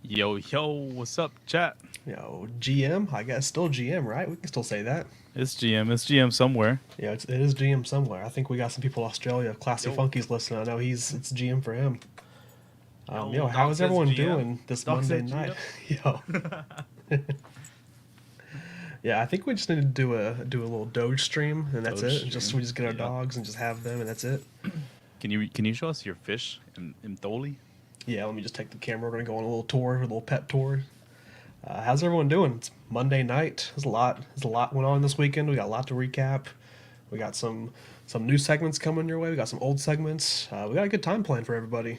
Yo, yo, what's up, chat? GM. I guess still GM, right? We can still say that. It's GM. It's GM somewhere. It is GM somewhere. I think we got some people in Australia, Classy Yo, Funky's listening. I know it's GM for him. yo, How Doc is says everyone GM. doing this Doc Monday says night? GM. Yo, yeah, I think we just need to do a little Doge stream, and that's Doge it. And stream. we just get our Yep. dogs and just have them, and that's it. Can you show us your fish in Tholi? Yeah, let me just take the camera. We're gonna go on a little tour, a little pet tour. How's everyone doing? It's Monday night. There's a lot. There's a lot went on this weekend. We got a lot to recap. We got some new segments coming your way. We got some old segments. We got a good time planned for everybody.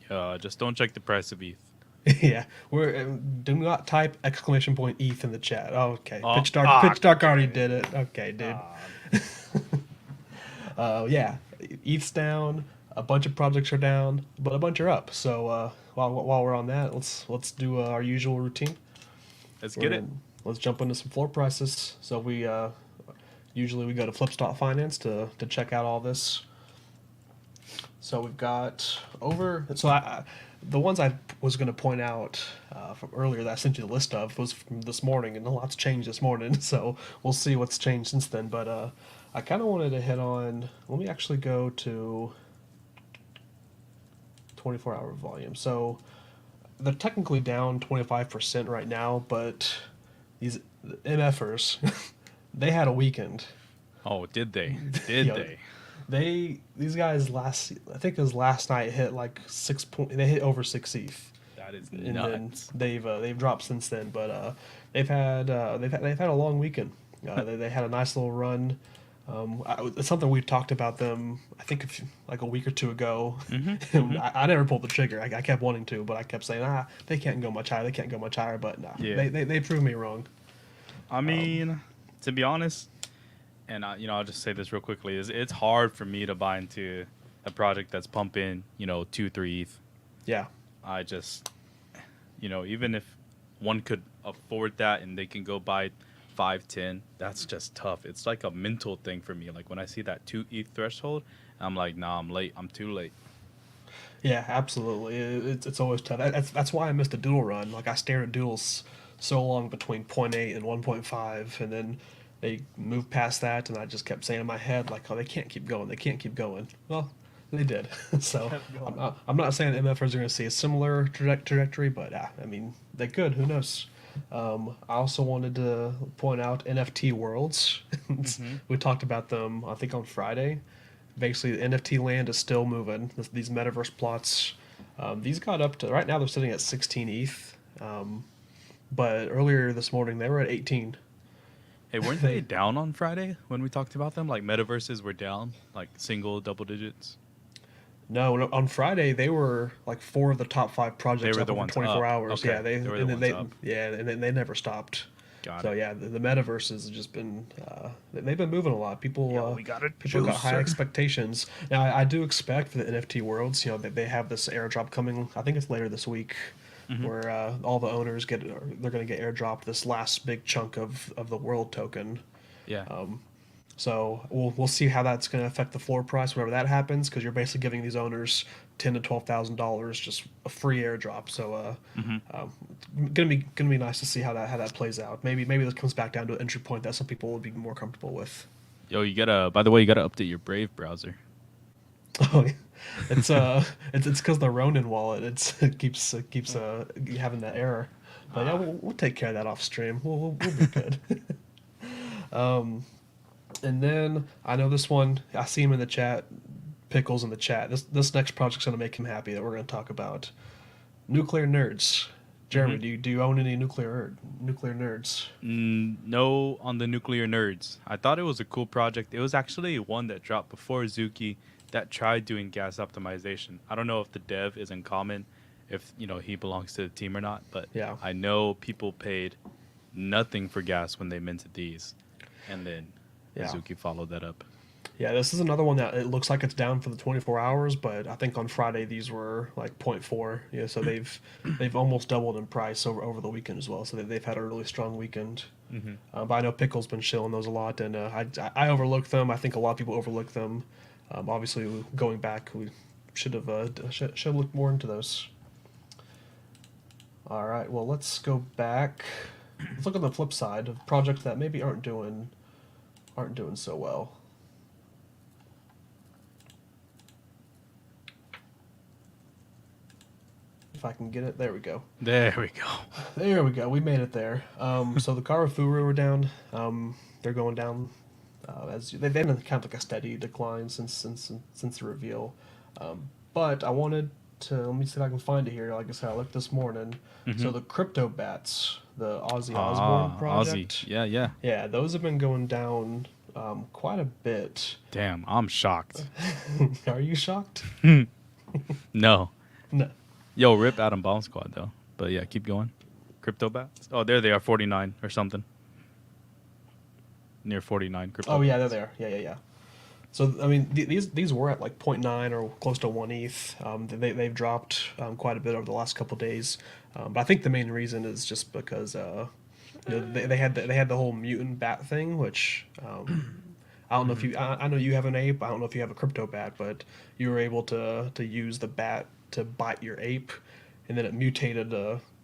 Just don't check the price of ETH. Yeah, we're do not type exclamation point ETH in the chat. Oh, okay, Oh, Pitch Dark already okay. did it. Okay, dude. Ah, Yeah, ETH's down. A bunch of projects are down, but a bunch are up. So while we're on that, let's do our usual routine. let's We're get it. gonna let's jump into some floor prices. So we usually we go to Flipstop Finance to check out all this. So we've got over. The ones I was going to point out from earlier that I sent you the list of was from this morning, and a lot's changed this morning. So we'll see what's changed since then. But I kind of wanted to hit on. Let me actually go to 24-hour volume. So they're technically down 25% right now, but these MFers, they had a weekend. Oh, did they? You Did know, they? these guys I think it was last night hit like 6 point. They hit over 6 ETH, That is and then nuts. they've dropped since then. But they've had a long weekend. They had a nice little run. It's something we've talked about them. I think like a week or two ago, Mm-hmm. and Mm-hmm. I never pulled the trigger. I kept wanting to, but I kept saying, they can't go much higher. They can't go much higher. But nah, Yeah. they proved me wrong. I mean, to be honest, and I'll just say this real quickly: is it's hard for me to buy into a project that's pumping, 2, 3 ETH. Yeah, I just, even if one could afford that and they can go buy 5, 10, that's just tough. It's like a mental thing for me. Like when I see that 2 ETH threshold, I'm like, nah, I'm late. I'm too late. yeah, absolutely. It's always tough. That's why I missed a Doodle run. Like I stared at Doodles so long between point 0.8 and 1.5, and then they moved past that, and I just kept saying in my head like, "Oh, they can't keep going. They can't keep going." Well, they did. So Kept going. I'm not saying MFers are going to see a similar trajectory, but I mean they could. Who knows? I also wanted to point out NFT worlds. Mm-hmm. We talked about them, I think, on Friday. Basically, the NFT land is still moving. These metaverse plots, these got up to right now. They're sitting at 16 ETH, but earlier this morning they were at 18. Hey, weren't they down on Friday when we talked about them? Like metaverses were down, like single, double digits. No, on Friday they were like four of the top five They projects were up the over ones 24 up. hours. Okay, they were the ones up. And then they never stopped. Got So it. yeah, the metaverse has just been they've been moving a lot. Yo, we got a People got high juicer. expectations. Now I do expect for the NFT worlds, that they have this airdrop coming. I think it's later this week, Mm-hmm. where all the owners they're going to get airdropped this last big chunk of the world token. Yeah. So we'll see how that's going to affect the floor price whenever that happens, because you're basically giving these owners $10,000 to $12,000 just a free airdrop. So Mm-hmm. gonna be nice to see how that plays out. Maybe this comes back down to an entry point that some people would be more comfortable with. Yo, by the way, you gotta update your Brave browser. Oh, it's because the Ronin wallet it keeps having that error. But yeah, Ah, we'll take care of that off stream. We'll be good. And then I know this one. I see him in the chat. Pickles in the chat. This next project's gonna make him happy that we're gonna talk about nuclear nerds. mm-hmm. Jeremy, do you own any nuclear nerds? No, on the nuclear nerds. I thought it was a cool project. It was actually one that dropped before Zuki that tried doing gas optimization. I don't know if the dev is in common, if he belongs to the team or not, but Yeah, I know people paid nothing for gas when they minted these, and then yeah. Zuki followed that up. Yeah, this is another one that it looks like it's down for the 24 hours, but I think on Friday these were like zero point 0.4. Yeah, so they've almost doubled in price over the weekend as well. So they've had a really strong weekend. Mm-hmm. But I know Pickle's been shilling those a lot, and I overlooked them. I think a lot of people overlook them. Obviously, going back, we should have looked more into those. All right. Well, let's go back. Let's look on the flip side of projects that maybe aren't doing so well. If I can get it, there we go. There we go. There we go. We made it there. So the Karafuru were down. They're going down they've been in kind of like a steady decline since the reveal. But I wanted to let me see if I can find it here. Like I said, I looked this morning. So the Crypto Bats, the Ozzy Osbourne project. Ozzy. Yeah, yeah. Yeah, those have been going down quite a bit. Damn, I'm shocked. Are you shocked? No. No. Yo, rip Adam Bomb Squad though. But yeah, keep going. Crypto bats. Oh, there they are, 49 or something. Near 49 crypto. Oh yeah, bats. they're there. Yeah. So I mean, these were at like 0.9 or close to 1 ETH. They've dropped quite a bit over the last couple of days. But I think the main reason is just because they had the whole mutant bat thing, which I don't know if you. I know you have an ape. I don't know if you have a crypto bat, but you were able to use the bat to bite your ape, and then it mutated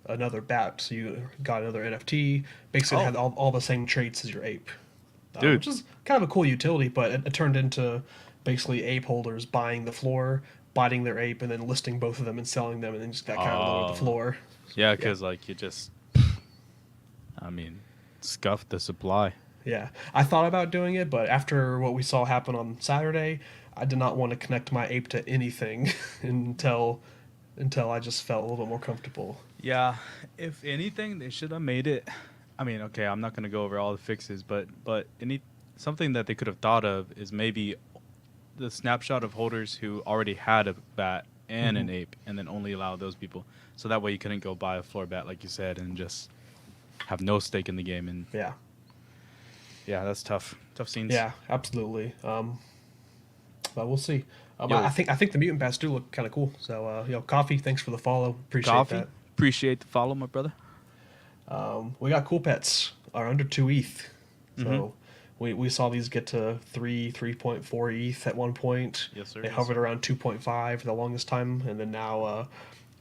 another bat, so you got another NFT. Basically, it had all the same traits as your ape. Dude. Which is kind of a cool utility, but it turned into basically ape holders buying the floor, biting their ape, and then listing both of them and selling them, and then just got kind of lower the floor. Yeah, because like you just, I mean, scuffed the supply. Yeah, I thought about doing it, but after what we saw happen on Saturday, I did not want to connect my ape to anything until I just felt a little bit more comfortable. Yeah, if anything, they should have made it. I mean, okay, I'm not gonna go over all the fixes, but something that they could have thought of is maybe the snapshot of holders who already had a bat and an ape, and then only allow those people. So that way you couldn't go buy a floor bat like you said and just have no stake in the game. And Yeah, that's tough. Tough scenes. yeah, absolutely. But we'll see. Yo. I think the mutant bats do look kind of cool. So Coffee, thanks for the follow. Appreciate Coffee, that. appreciate the follow, my brother. We got Cool Pets are under 2 ETH. So we saw these get to 3.4 ETH at one point. Yes, sir. They hovered around 2.5 for the longest time, and then now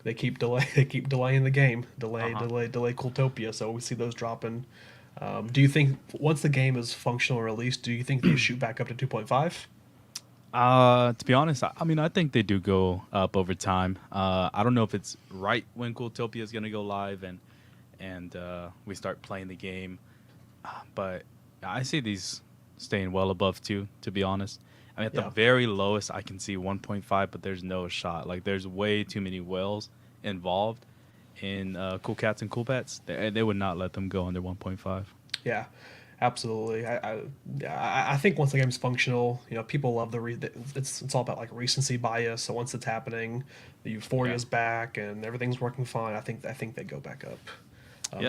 they keep delaying the game. Delay Cooltopia. So we see those dropping. Do you think once the game is functional released, do you think they shoot back up to 2.5? To be honest, I mean, I think they do go up over time. I don't know if it's right when Cooltopia is gonna go live and we start playing the game, but I see these staying well above 2. To be honest, I mean, at the very lowest, I can see 1.5, but there's no shot. Like, there's way too many whales involved in Cool Cats and Cool Pets. They would not let them go under 1.5. Yeah, absolutely. I think once the game's functional, people love it's all about like recency bias. So once it's happening, the euphoria's back and everything's working fine. I think they go back up.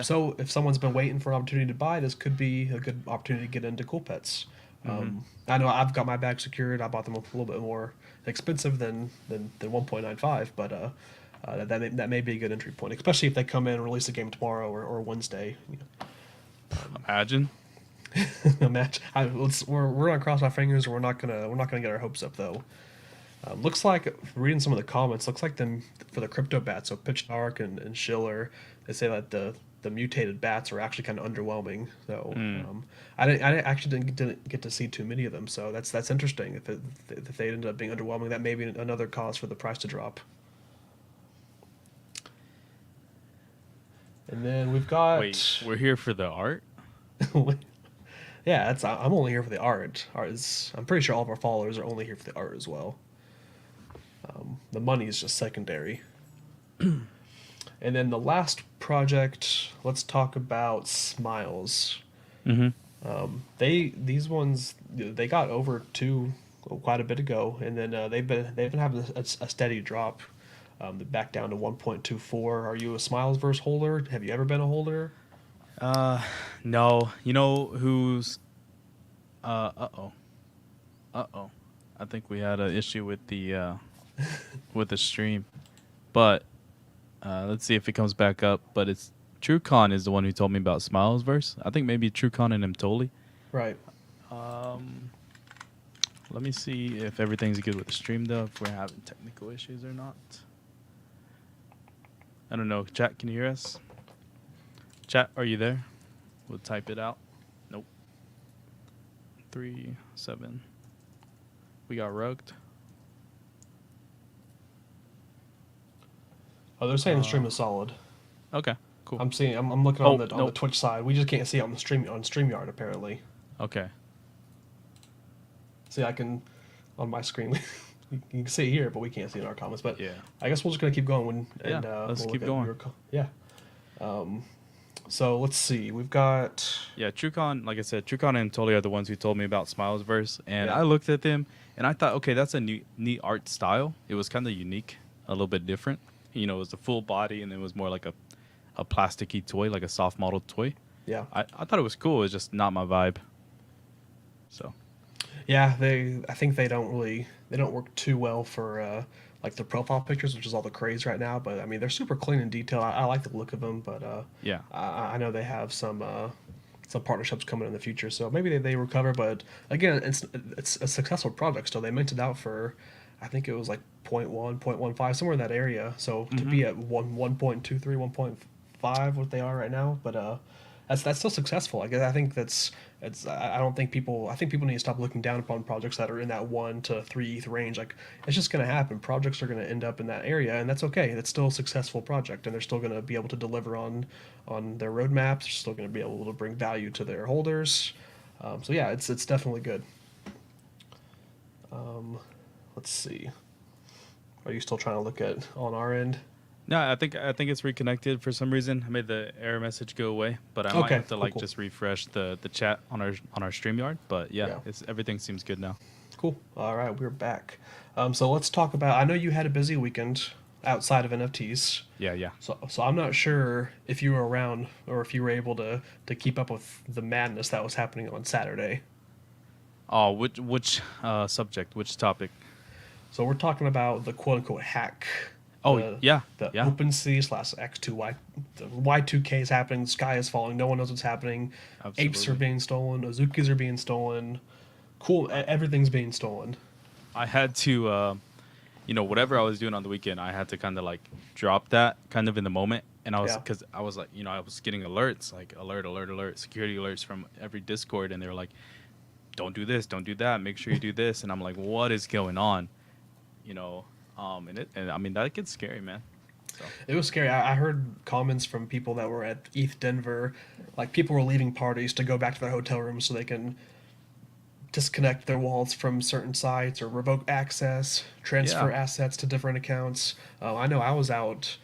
So if someone's been waiting for an opportunity to buy, this could be a good opportunity to get into Cool Pets. I know I've got my bag secured. I bought them a little bit more expensive than 1.95, but that may be a good entry point, especially if they come in and release the game tomorrow or Wednesday. Imagine. We're gonna cross our fingers. We're not gonna get our hopes up though. Looks like, reading some of the comments, looks like them for the crypto bats. So Pitch Dark and Schiller, they say that the mutated bats are actually kind of underwhelming. So I didn't get to see too many of them. So that's interesting. If they ended up being underwhelming, that may be another cause for the price to drop. And then we've got. Wait, we're here for the art? Yeah, I'm only here for the art. I'm pretty sure all of our followers are only here for the art as well. The money is just secondary. And then the last project, let's talk about Smiles. These ones they got over 2 quite a bit ago, and then they've been having a steady drop. Back down to 1.24. Are you a SmileVerse holder? Have you ever been a holder? No. You know who's? Uh-oh. I think we had an issue with the with the stream, but let's see if it comes back up. But it's TrueCon is the one who told me about SmileVerse. I think maybe TrueCon and Mtoli. Right. Let me see if everything's good with the stream though. If we're having technical issues or not. I don't know. Chat, can you hear us? Chat, are you there? We'll type it out. Nope. 3, 7. We got rugged. Oh, they're saying the stream is solid. Okay, cool. I'm looking on the nope. Twitch side. We just can't see it on the StreamYard apparently. Okay. See, I can on my screen. You can see it here, but we can't see it in our comments. But Yeah. I guess we're just gonna keep going. Let's keep going. Yeah. So let's see. We've got TrueCon. Like I said, TrueCon and Totally are the ones who told me about SmileVerse, and Yeah. I looked at them and I thought, okay, that's a neat art style. It was kind of unique, a little bit different. You know, it was a full body, and it was more like a plasticky toy, like a soft model toy. Yeah. I thought it was cool. It was just not my vibe. So. Yeah, I think they don't work too well for like the profile pictures, which is all the craze right now. But I mean, they're super clean and detailed. I like the look of them, but Yeah. I know they have some partnerships coming in the future, so maybe they recover. But again, it's a successful project still. They minted out for, I think it was like 0.1, 0.15, somewhere in that area. So to be at 1.23, 1.5, what they are right now, but that's still successful. I guess I think I don't think people. I think people need to stop looking down upon projects that are in that 1 to 3 ETH range. Like, it's just going to happen. Projects are going to end up in that area, and that's okay. It's still a successful project, and they're still going to be able to deliver on their roadmaps. They're still going to be able to bring value to their holders. So yeah, it's definitely good. Let's see. Are you still trying to look at on our end? No, I think it's reconnected for some reason. I made the error message go away, but I might have to cool. just refresh the chat on our StreamYard. But yeah. Everything seems good now. Cool. All right, we're back. So let's talk about. I know you had a busy weekend outside of NFTs. Yeah. So I'm not sure if you were around or if you were able to keep up with the madness that was happening on Saturday. Oh, which subject? Which topic? So we're talking about the quote unquote hack. Oh, the yeah. OpenSea / X2Y. The Y2K is happening. The sky is falling. No one knows what's happening. Absolutely. Apes are being stolen. Ozukis are being stolen. Cool. Everything's being stolen. I had to, whatever I was doing on the weekend, I had to kind of like drop that kind of in the moment. And I was, because I was like, I was getting alerts, like alert, security alerts from every Discord. And they were like, don't do this, don't do that. Make sure you do this. And I'm like, what is going on? And I mean, that gets scary, man. So. It was scary. I heard comments from people that were at ETH Denver, like people were leaving parties to go back to their hotel rooms so they can disconnect their wallets from certain sites or revoke access, transfer assets to different accounts. I know I was out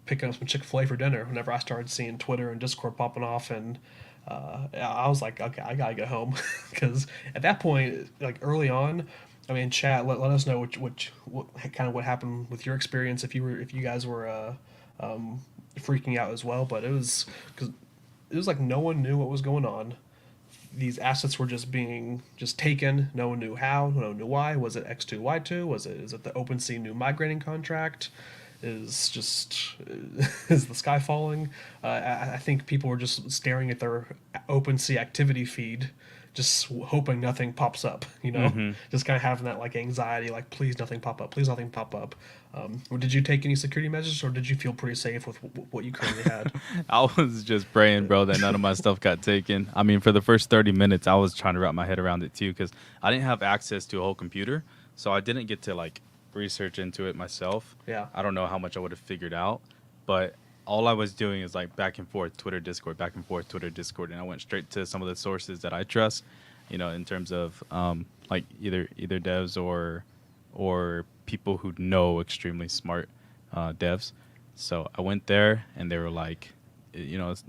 picking up some Chick-fil-A for dinner whenever I started seeing Twitter and Discord popping off, and I was like, okay, I gotta get home, because at that point, like early on, I mean, chat, let us know what kind of what happened with your experience, if you guys were freaking out as well. But it was like no one knew what was going on. These assets were just being taken. No one knew how. No one knew why. Was it X2 Y2? Is it the OpenSea new migrating contract? Is the sky falling? I think people were just staring at their OpenSea activity feed, just hoping nothing pops up, just kind of having that like anxiety, like please nothing pop up, please nothing pop up. Or did you take any security measures, or did you feel pretty safe with what you currently had? I was just praying, bro, that none of my stuff got taken. I mean, for the first 30 minutes, I was trying to wrap my head around it too, because I didn't have access to a whole computer, so I didn't get to like research into it myself. Yeah. I don't know how much I would have figured out, but all I was doing is like back and forth Twitter Discord, back and forth Twitter Discord, and I went straight to some of the sources that I trust, in terms of like either devs or people who know extremely smart devs. So I went there, and they were like, it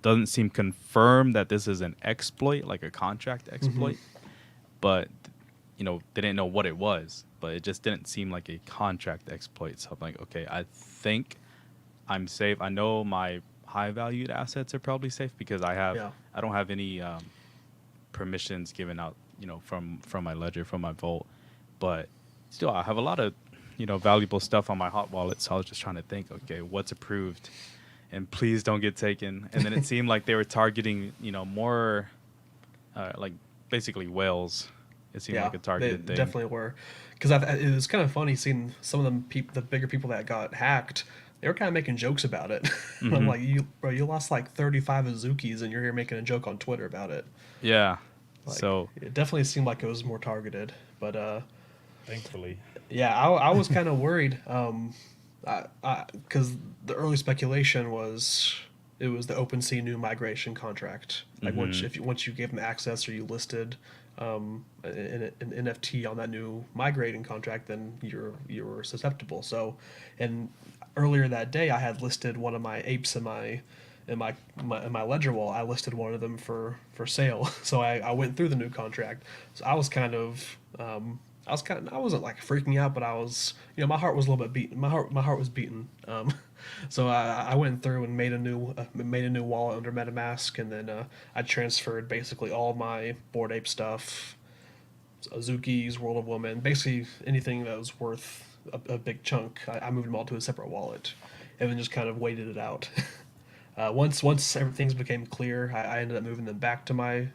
doesn't seem confirmed that this is an exploit, like a contract exploit, but they didn't know what it was, but it just didn't seem like a contract exploit. So I'm like, okay, I think I'm safe. I know my high valued assets are probably safe because I don't have any permissions given out, from my ledger, from my vault, but still I have a lot of, valuable stuff on my hot wallet. So I was just trying to think, okay, what's approved, and please don't get taken. And then it seemed like they were targeting, more like basically whales. It seemed like a targeted thing. Definitely were, because it was kind of funny seeing some of them the bigger people that got hacked. they were kind of making jokes about it. And I'm Mm-hmm. like, you lost like 35 Azukis, and you're here making a joke on Twitter about it. Yeah. Like, So. it definitely seemed like it was more targeted. But Thankfully. yeah, I was kind of worried. Because the early speculation was it was the OpenSea new migration contract. Like Mm-hmm. once you gave them access or you listed an NFT on that new migrating contract, then you're susceptible. So, and earlier that day, I had listed one of my apes in my ledger wall. I listed one of them for sale. So I went through the new contract. So I was kind of I wasn't like freaking out, but I was, my heart was a little bit beaten. My heart was beaten. So I went through and made a new wallet under MetaMask, and then I transferred basically all my Bored Ape stuff, Azuki's, World of Woman, basically anything that was worth a big chunk. I moved them all to a separate wallet, and then just kind of waited it out. Once everything became clear, I ended up moving them back to my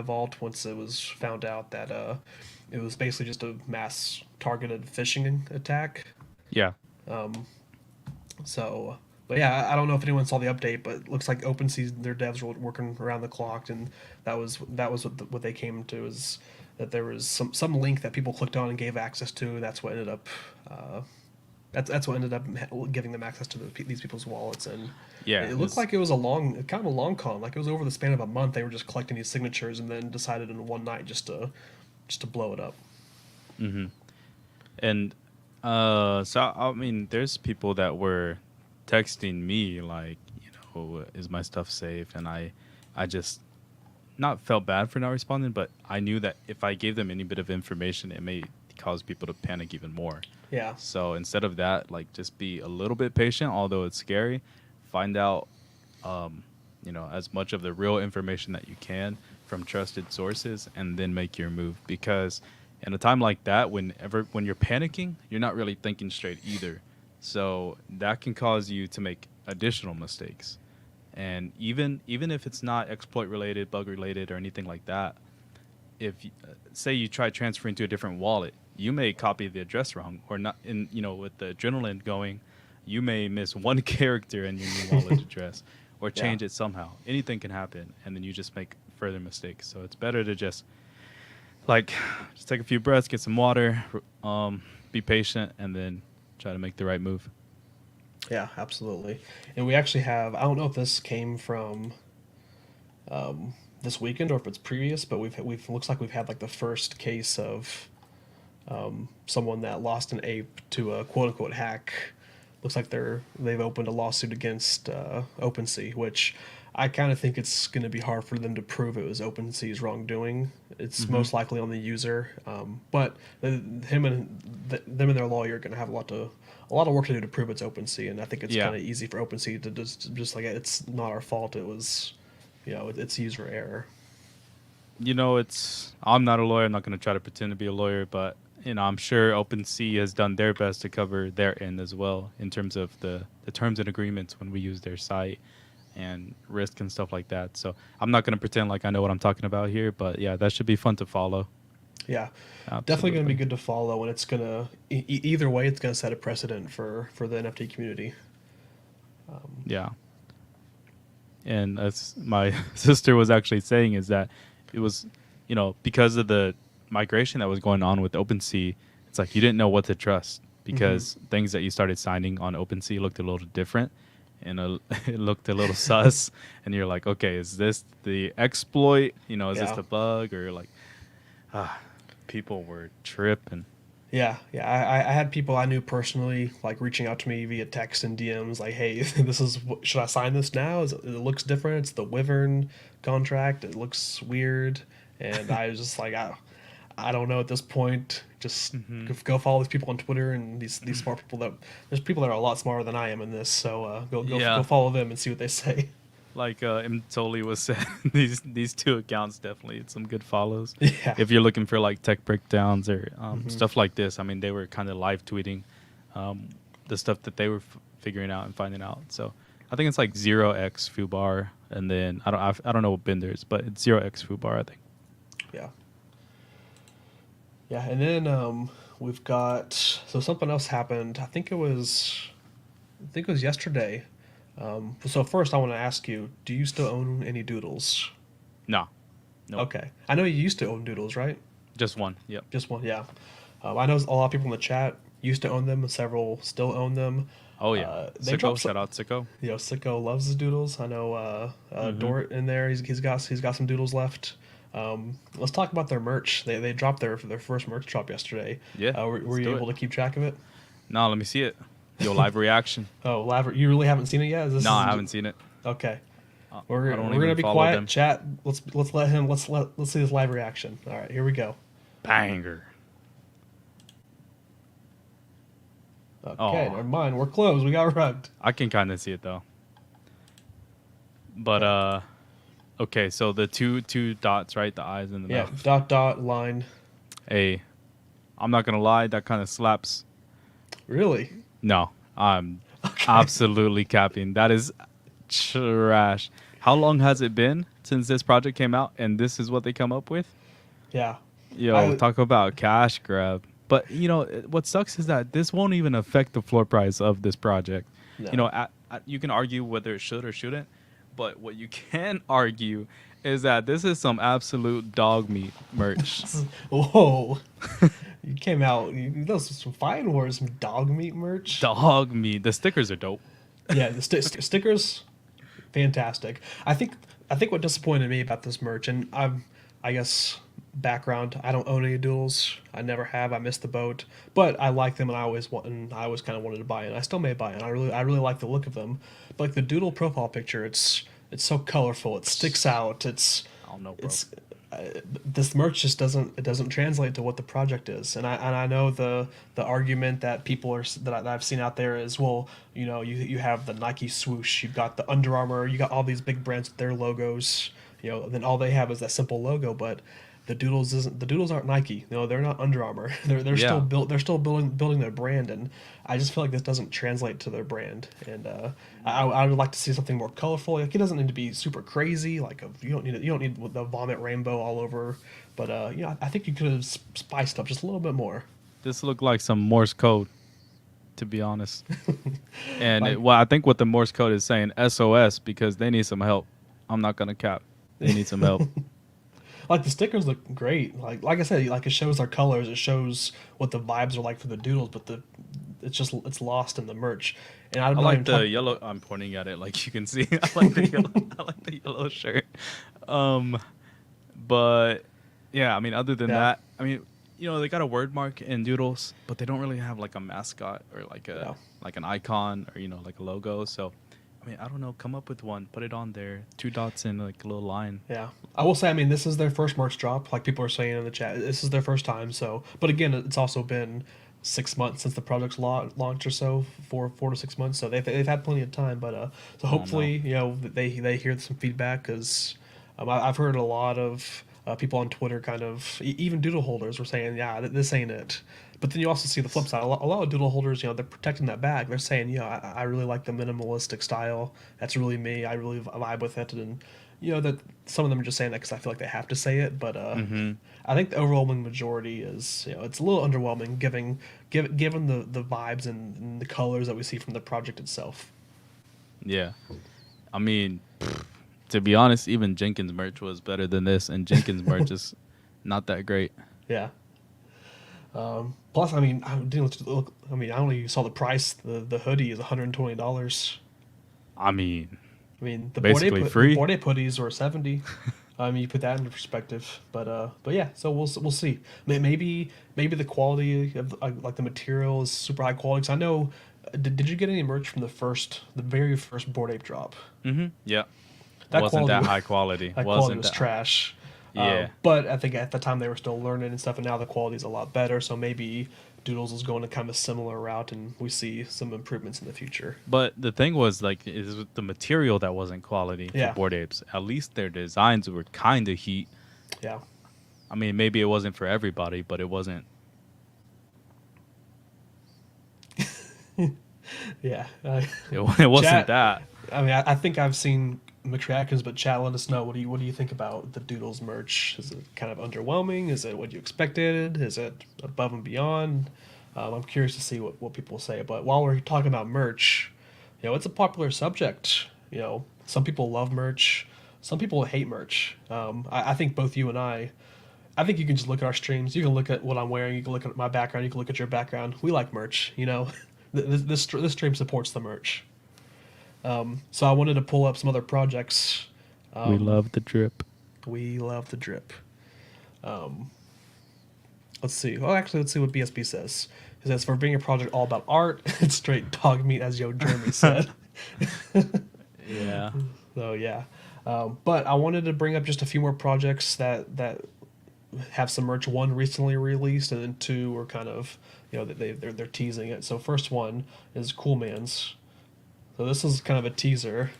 vault once it was found out that it was basically just a mass targeted phishing attack. Yeah. So, but yeah, I don't know if anyone saw the update, but it looks like OpenSea, their devs were working around the clock, and that was what they came to, is that there was some link that people clicked on and gave access to. That's what ended up. That's what ended up giving them access to these people's wallets, and Yeah. it looked like it was kind of a long con. Like it was over the span of a month. They were just collecting these signatures, and then decided in one night just to blow it up. Mm-hmm. And so I mean, there's people that were texting me like, is my stuff safe? And I just not felt bad for not responding, but I knew that if I gave them any bit of information, it may cause people to panic even more. Yeah, So instead of that, like just be a little bit patient, although it's scary. Find out, as much of the real information that you can from trusted sources, and then make your move. Because in a time like that, when you're panicking, you're not really thinking straight either. So that can cause you to make additional mistakes. And even if it's not exploit related, bug related, or anything like that, if say you try transferring to a different wallet, you may copy the address wrong, or not. In with the adrenaline going, you may miss one character in your new wallet address, or yeah, change it somehow. Anything can happen, and then you just make further mistakes. So it's better to like just take a few breaths, get some water, be patient, and then try to make the right move. yeah, absolutely. And we actually have. I don't know if this came from this weekend or if it's previous, but we've looks like we've had like the first case of someone that lost an ape to a quote unquote hack. Looks like they've opened a lawsuit against OpenSea, which I kind of think it's going to be hard for them to prove it was OpenSea's wrongdoing. It's Mm-hmm. most likely on the user, but them and their lawyer are going to have a lot of work to do to prove it's OpenSea, and I think it's Yeah. kind of easy for OpenSea to just like it's not our fault. It was, it's user error. I'm not a lawyer. I'm not going to try to pretend to be a lawyer, but I'm sure OpenSea has done their best to cover their end as well in terms of the terms and agreements when we use their site and risk and stuff like that. So I'm not going to pretend like I know what I'm talking about here, but yeah, that should be fun to follow. Yeah, definitely going to be Absolutely. good to follow, and it's gonna either way, it's going to set a precedent for the NFT community. Yeah. And as my sister was actually saying, is that it was, because of the migration that was going on with OpenSea, it's like you didn't know what to trust Hmm. because things that you started signing on OpenSea looked a little different, and it looked a little sus. And you're like, okay, is this the exploit? Is this Yeah, the bug? Or like, ah, people were tripping. yeah. I had people I knew personally like reaching out to me via text and DMs, like, "Hey, should I sign this now? It looks different. It's the Wyvern contract. It looks weird." And I was just like, I don't know at this point. Just Hmm. go follow these people on Twitter and these smart people that there's people that are a lot smarter than I am in this. So go Yeah. follow them and see what they say. Like Mtoli was saying, these two accounts definitely some good follows. Yeah. If you're looking for like tech breakdowns or Hmm. stuff like this, I mean, they were kind of live tweeting um, the stuff that they were figuring out and finding out. So I think it's like 0x Fubar, and then I don't know what binders, but it's 0x Fubar, I think. Yeah. Yeah, and then we've got, so something else happened. I think it was think it was yesterday. So first, I want to ask you: do you still own any Doodles? No, nope. Okay, I know you used to own Doodles, right? Just one. Yep. Just one, yeah. I know a lot of people in the chat used to own them, and several still own them. Oh yeah. They Sicko, dropped shout out Sicko. You know, Sicko loves his Doodles. I know Dort in there. He's got some Doodles left. Let's talk about their merch. They dropped their first merch drop yesterday. Yeah, Were let's you do able it. to keep track of it? No, let me see it. Yo, live reaction. Oh, Laver, you really haven't seen it yet? No, I haven't seen it. Okay, I we're don't gonna even be follow quiet. them. Chat. Let's see this live reaction. All right, here we go. Banger. Okay, Aw. never mind. We're closed. We got rugged. I can kind of see it though. But okay, so the two dots, right? The eyes and the Yeah. mouth. Dot dot line. Hey, I'm not gonna lie, that kind of slaps. Really? No, I'm absolutely capping. That is trash. How long has it been since this project came out, and this is what they come up with? Yeah. Yo, talk about cash grab. But you know what sucks is that this won't even affect the floor price of this project. No. You know, you can argue whether it should or shouldn't, but what you can argue is that this is some absolute dog meat merch. Whoa. You came out. Those are some fine words. Some dog meat merch. Dog meat. The stickers are dope. Yeah, the stickers, fantastic. I think what disappointed me about this merch, and I guess background, I don't own any Doodles. I never have. I missed the boat, but I like them, and I always kind of wanted to buy it. And I still may buy it. I really like the look of them. But like the Doodle profile picture, it's so colorful. It sticks out. I don't know, bro. It's this merch just doesn't translate to what the project is, and I know the argument that people are that I've seen out there is, well, you know, you have the Nike swoosh, you've got the Under Armour, you got all these big brands with their logos, you know, then all they have is that simple logo, but the Doodles aren't Nike, you know, they're not Under Armour, they're Yeah. still building their brand, and I just feel like this doesn't translate to their brand, and I would like to see something more colorful. Like, it doesn't need to be super crazy. Like, you don't need the vomit rainbow all over. But you know, I think you could have spiced up just a little bit more. This looked like some Morse code, to be honest. And Like- well, I think what the Morse code is saying SOS because they need some help. I'm not gonna cap. They need some help. Like, the stickers look great. Like I said, like, it shows our colors. It shows what the vibes are like for the Doodles. But it's lost in the merch. And I like the yellow. I'm pointing at it like you can see. I like the yellow. I like the yellow shirt. But yeah, I mean, other than Yeah. that, I mean, you know, they got a word mark in Doodles, but they don't really have like a mascot or like a like an icon or, you know, like a logo. So, I mean, I don't know. Come up with one. Put it on there. 2 dots and like a little line. Yeah, I will say, I mean, this is their first merch drop. Like people are saying in the chat, this is their first time. So, but again, it's also been 6 months since the project's launched or so, 4 to 6 months. So they've had plenty of time. But so hopefully, you know, they hear some feedback, because I've heard a lot of people on Twitter kind of even doodle holders were saying, yeah, this ain't it. But then you also see the flip side. A lot of doodle holders, you know, they're protecting that bag. They're saying, you know, I really like the minimalistic style. That's really me. I really vibe with it. And, you know, that some of them are just saying that because I feel like they have to say it. But I think the overwhelming majority is, you know, it's a little underwhelming given the vibes and the colors that we see from the project itself. Yeah. I mean, to be honest, even Jenkins merch was better than this, and Jenkins merch is not that great. Yeah. Plus, I mean, I didn't look. I mean, I only saw the price. The hoodie is $120. I mean, I mean, the Basically free. Bored Ape hoodies were $70. I mean, you put that into perspective. But yeah. So we'll see. Maybe the quality of like the material is super high quality. 'Cause I know. Did you get any merch from the very first Bored Ape drop? yeah. That Wasn't quality that was- high quality. That quality Wasn't was that trash. Yeah. But I think at the time they were still learning and stuff, and now the quality's a lot better. So maybe Doodles is going to kind of a similar route, and we see some improvements in the future. But the thing was, like, is the material that wasn't quality Yeah. for Bored Apes. At least their designs were kind of heat. Yeah. I mean, maybe it wasn't for everybody, but it wasn't. Yeah. It wasn't Chat- that. I mean, I think I've seen mixed reactions, but chat, let us know. What do you think about the Doodles merch? Is it kind of underwhelming? Is it what you expected? Is it above and beyond? I'm curious to see what people say. But while we're talking about merch, It's a popular subject. Some people love merch, some people hate merch. I think both you and I think you can just look at our streams. You can look at what I'm wearing. You can look at my background. You can look at your background. We like merch. This stream supports the merch. So I wanted to pull up some other projects. We love the drip. We love the drip. Let's see. Well, actually, let's see what BSB says. It says, for being a project all about art, it's straight dog meat, as Yo Jeremy said. Yeah. So, yeah. But I wanted to bring up just a few more projects that have some merch. One recently released, and then two are kind of, they're teasing it. So first one is Cool Man's. So this is kind of a teaser.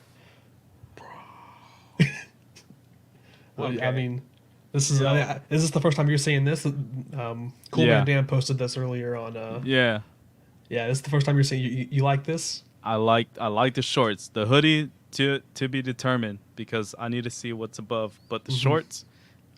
Well, Okay. I mean, this is is this the first time you're seeing this? Cool Yeah. Man Dan posted this earlier on. Yeah. Yeah, this is the first time you're seeing. You like this? I like the shorts. The hoodie to be determined because I need to see what's above. But the shorts,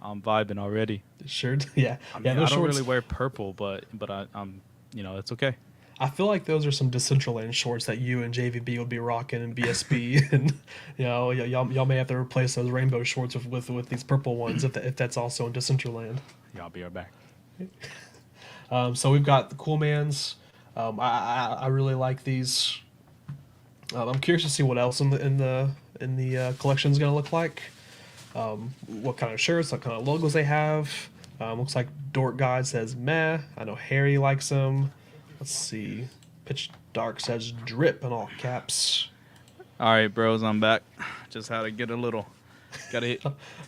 I'm vibing already. Sure. Yeah. I mean, Yeah. I Those don't shorts. really wear purple, but I'm it's okay. I feel like those are some Decentraland shorts that you and JVB would be rocking, and BSB, and y'all may have to replace those rainbow shorts with these purple ones if that's also in Decentraland. Yeah, I'll be right back. So we've got the Cool Mans. I really like these. I'm curious to see what else in the collection is going to look like. What kind of shirts, what kind of logos they have. Looks like Dork God says meh. I know Harry likes them. Let's see. Pitch Dark says drip in all caps. All right, bros, I'm back. Just had to get a little. Gotta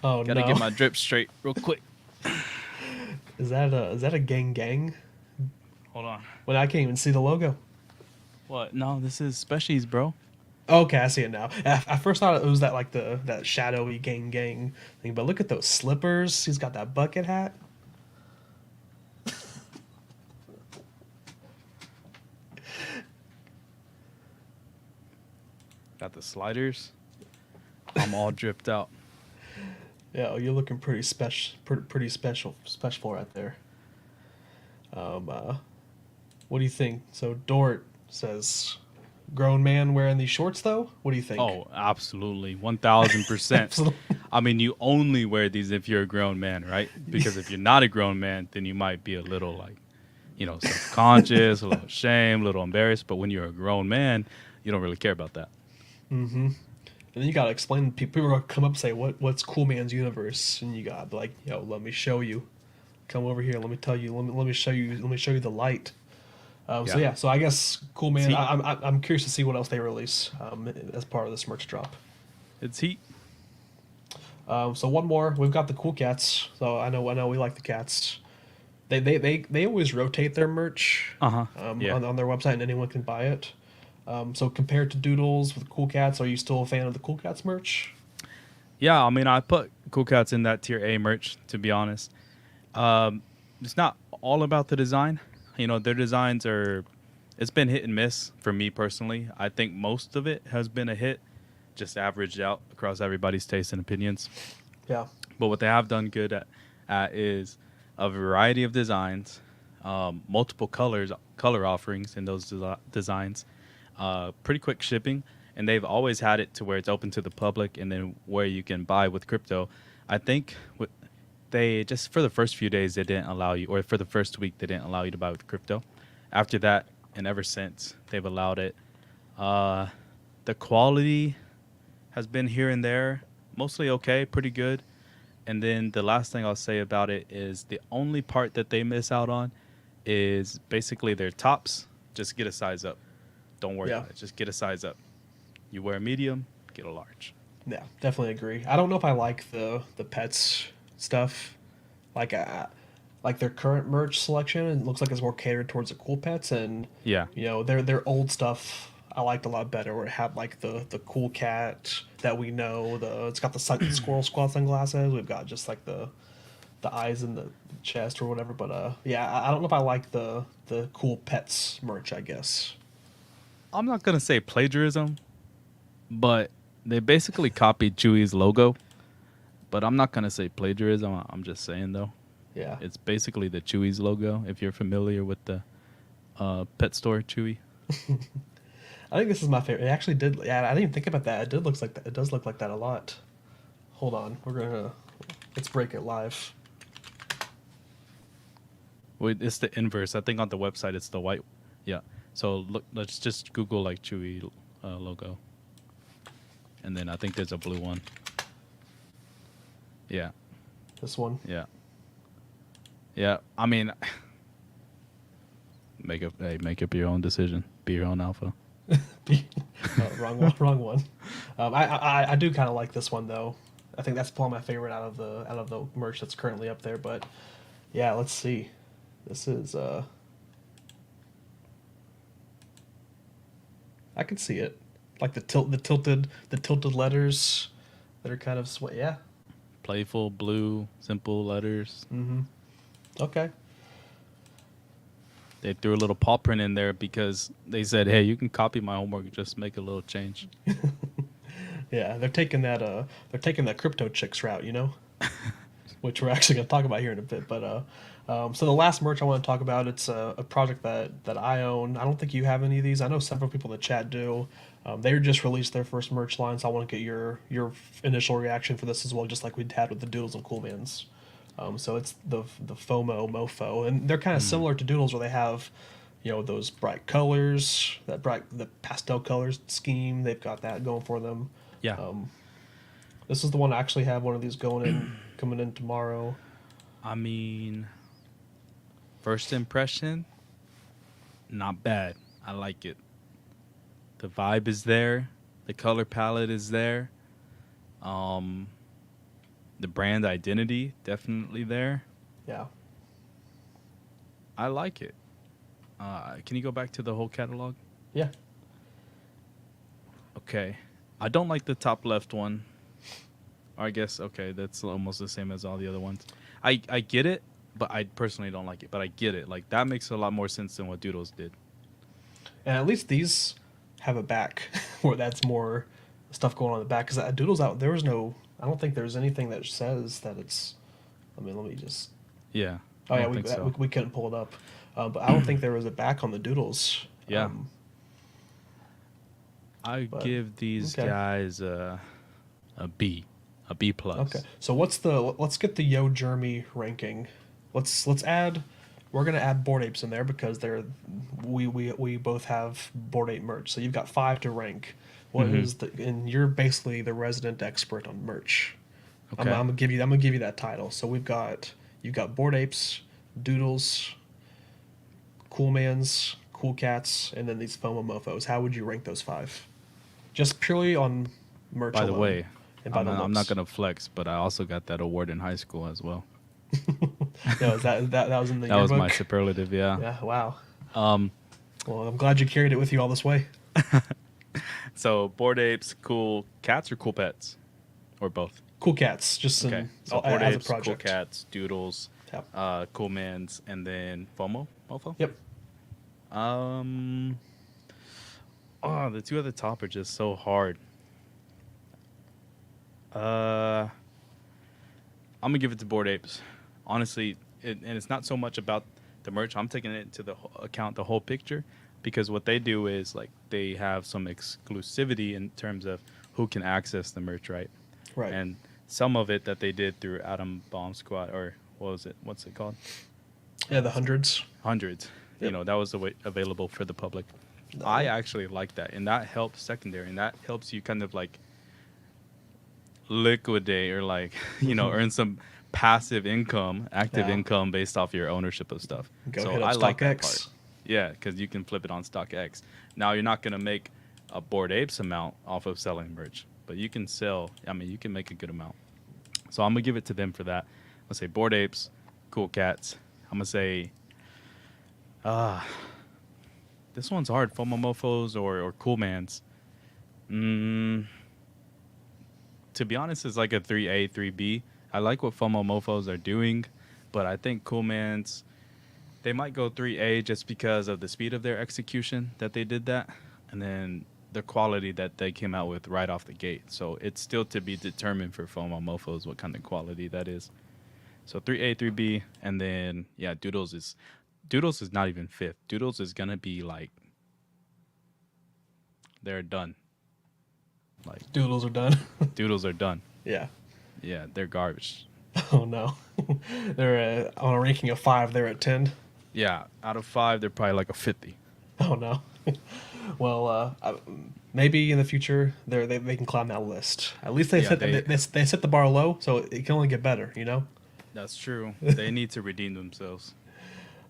Oh no! get my drip straight real quick. Is that a gang? Hold on. Well, I can't even see the logo. What? No, this is Specials, bro. Okay, I see it now. I first thought it was that shadowy gang thing, but look at those slippers. He's got that bucket hat. Got the sliders. I'm all dripped out. Yeah, you're looking pretty special right there. What do you think? So Dort says, grown man wearing these shorts though? What do you think? Oh, absolutely. 1000%. Absolutely. I mean, you only wear these if you're a grown man, right? Because if you're not a grown man, then you might be a little like, self-conscious, a little ashamed, a little embarrassed. But when you're a grown man, you don't really care about that. Mm-hmm. And then you gotta explain. People are gonna come up and say, "What's Cool Man's universe?" And you gotta be like, "Yo, let me show you. Come over here. Let me tell you. Let me show you. Let me show you the light." So I guess Cool Man. See- I'm curious to see what else they release as part of this merch drop. It's heat. So one more. We've got the Cool Cats. So I know we like the cats. They always rotate their merch Yeah. on their website, and anyone can buy it. So compared to Doodles with Cool Cats, are you still a fan of the Cool Cats merch? Yeah, I mean, I put Cool Cats in that tier A merch, to be honest. It's not all about the design. Their designs it's been hit and miss for me personally. I think most of it has been a hit, just averaged out across everybody's taste and opinions. Yeah. But what they have done good at is a variety of designs, multiple color offerings in those designs, pretty quick shipping, and they've always had it to where it's open to the public and then where you can buy with crypto. I think they just for the first few days they didn't allow you, or for the first week they didn't allow you to buy with crypto. After that, and ever since, they've allowed it. The quality has been here and there, mostly okay, pretty good. And then the last thing I'll say about it is the only part that they miss out on is basically their tops. Just get a size up. Don't worry about it. Just get a size up. You wear a medium, get a large. Yeah, definitely agree. I don't know if I like the pets stuff, like their current merch selection. It looks like it's more catered towards the cool pets, and Yeah. their old stuff I liked a lot better. Where it had like the cool cat that we know. It's got the squirrel squad sunglasses. We've got just like the eyes in the chest or whatever. But I don't know if I like the cool pets merch, I guess. I'm not going to say plagiarism, but they basically copied Chewy's logo. But I'm not going to say plagiarism. I'm just saying, though. Yeah. It's basically the Chewy's logo, if you're familiar with the pet store Chewy. I think this is my favorite. It actually did. Yeah, I didn't even think about that. It did looks like that. It does look like that a lot. Hold on, let's break it live. Wait, it's the inverse. I think on the website it's the white. Yeah. So look, let's just Google like Chewy logo, and then I think there's a blue one. Yeah. This one. Yeah. Yeah. I mean, make up your own decision. Be your own alpha. Oh, wrong one. Wrong one. I do kind of like this one though. I think that's probably my favorite out of the merch that's currently up there. But yeah, let's see. This is I can see it, like the tilted letters that are kind of yeah. Playful blue, simple letters. Mm-hmm. Okay. They threw a little paw print in there because they said, "Hey, you can copy my homework, just make a little change." Yeah, they're taking that Cryptochicks route, you know, which we're actually going to talk about here in a bit. But so the last merch I want to talk about, it's a project that I own. I don't think you have any of these. I know several people in the chat do. They just released their first merch line, so I want to get your initial reaction for this as well, just like we had with the Doodles and Cool Mans. So it's the Fomo mofo, and they're kind of similar to Doodles, where they have, you know, those bright colors, the pastel colors scheme. They've got that going for them. Yeah. This is the one I actually have one of these coming in tomorrow. I mean, first impression, not bad. I like it. The vibe is there. The color palette is there. The brand identity definitely there. Yeah. I like it. Can you go back to the whole catalog? Yeah. Okay. I don't like the top left one. I guess, okay, that's almost the same as all the other ones. I get it, but I personally don't like it. But I get it. Like, that makes a lot more sense than what Doodles did. And at least these have a back where that's more stuff going on in the back. Because Doodles out, there was no, I don't think there's anything that says that it's, I mean, let me just. Yeah. Oh, I yeah, don't think so. we couldn't pull it up. But I don't think there was a back on the Doodles. Yeah. I give these guys a B plus. Okay, so let's get the Yo Jeremy ranking. We're gonna add Bored Apes in there because we both have Bored Ape merch. So you've got 5 to rank. What is and you're basically the resident expert on merch. Okay. I'm gonna give you that title. So you've got Bored Apes, Doodles, Cool Mans, Cool Cats, and then these Fomo mofos. How would you rank those 5? Just purely on merch. By the alone. way, And I'm not gonna flex, but I also got that award in high school as well. No, that was in the That was yearbook? my superlative, yeah. Yeah, wow. Well, I'm glad you carried it with you all this way. So Bored Apes, Cool Cats, or Cool Pets, or both? Cool Cats, just Okay. So Bored as Apes, a project. Cool Cats, Doodles, Yep. Cool Mans, and then Mofo. Yep. Oh, the two at the top are just so hard. I'm gonna give it to Bored Apes. Honestly, and it's not so much about the merch. I'm taking it into the account the whole picture, because what they do is like they have some exclusivity in terms of who can access the merch, right? Right. And some of it that they did through Atom Bomb Squad, or what was it? What's it called? Yeah, the hundreds. Hundreds. Yep. You know, that was the way available for the public. I actually like that, and that helps secondary, and that helps you kind of like liquidate or like earn some passive income, active income based off your ownership of stuff. Go so hit up I like that StockX. part. Yeah, because you can flip it on StockX. Now you're not gonna make a Bored Apes amount off of selling merch, but you can sell. I mean, you can make a good amount. So I'm gonna give it to them for that. Let's say Bored Apes, Cool Cats. I'm gonna say, this one's hard. Fomo Mofos or Cool Mans. To be honest, it's like a 3A, 3B. I like what Fomo Mofos are doing, but I think Cool Mans, they might go 3A just because of the speed of their execution that they did that, and then the quality that they came out with right off the gate. So it's still to be determined for Fomo Mofos what kind of quality that is. So 3A, 3B, and then Doodles is not even 5th. Doodles is gonna be like they're done. Like Doodles are done. Doodles are done. Yeah. Yeah, they're garbage. Oh no. They're on a ranking of 5. They're at 10. Yeah, out of 5, they're probably like a 50. Oh no. Well, maybe in the future they can climb that list. At least Yeah, they set the bar low, so it can only get better. You know. That's true. They need to redeem themselves.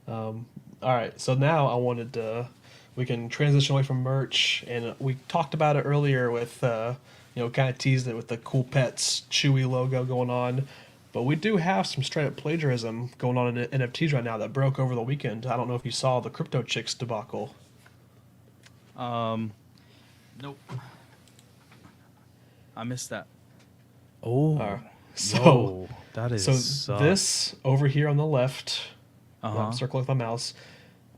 All right. So now I wanted to. We can transition away from merch, and we talked about it earlier with kind of teased it with the Cool Pets Chewy logo going on. But we do have some straight up plagiarism going on in NFTs right now that broke over the weekend. I don't know if you saw the Cryptochicks debacle. Nope. I missed that. Oh, So that is so this over here on the left, Uh-huh. I'm circling with my mouse.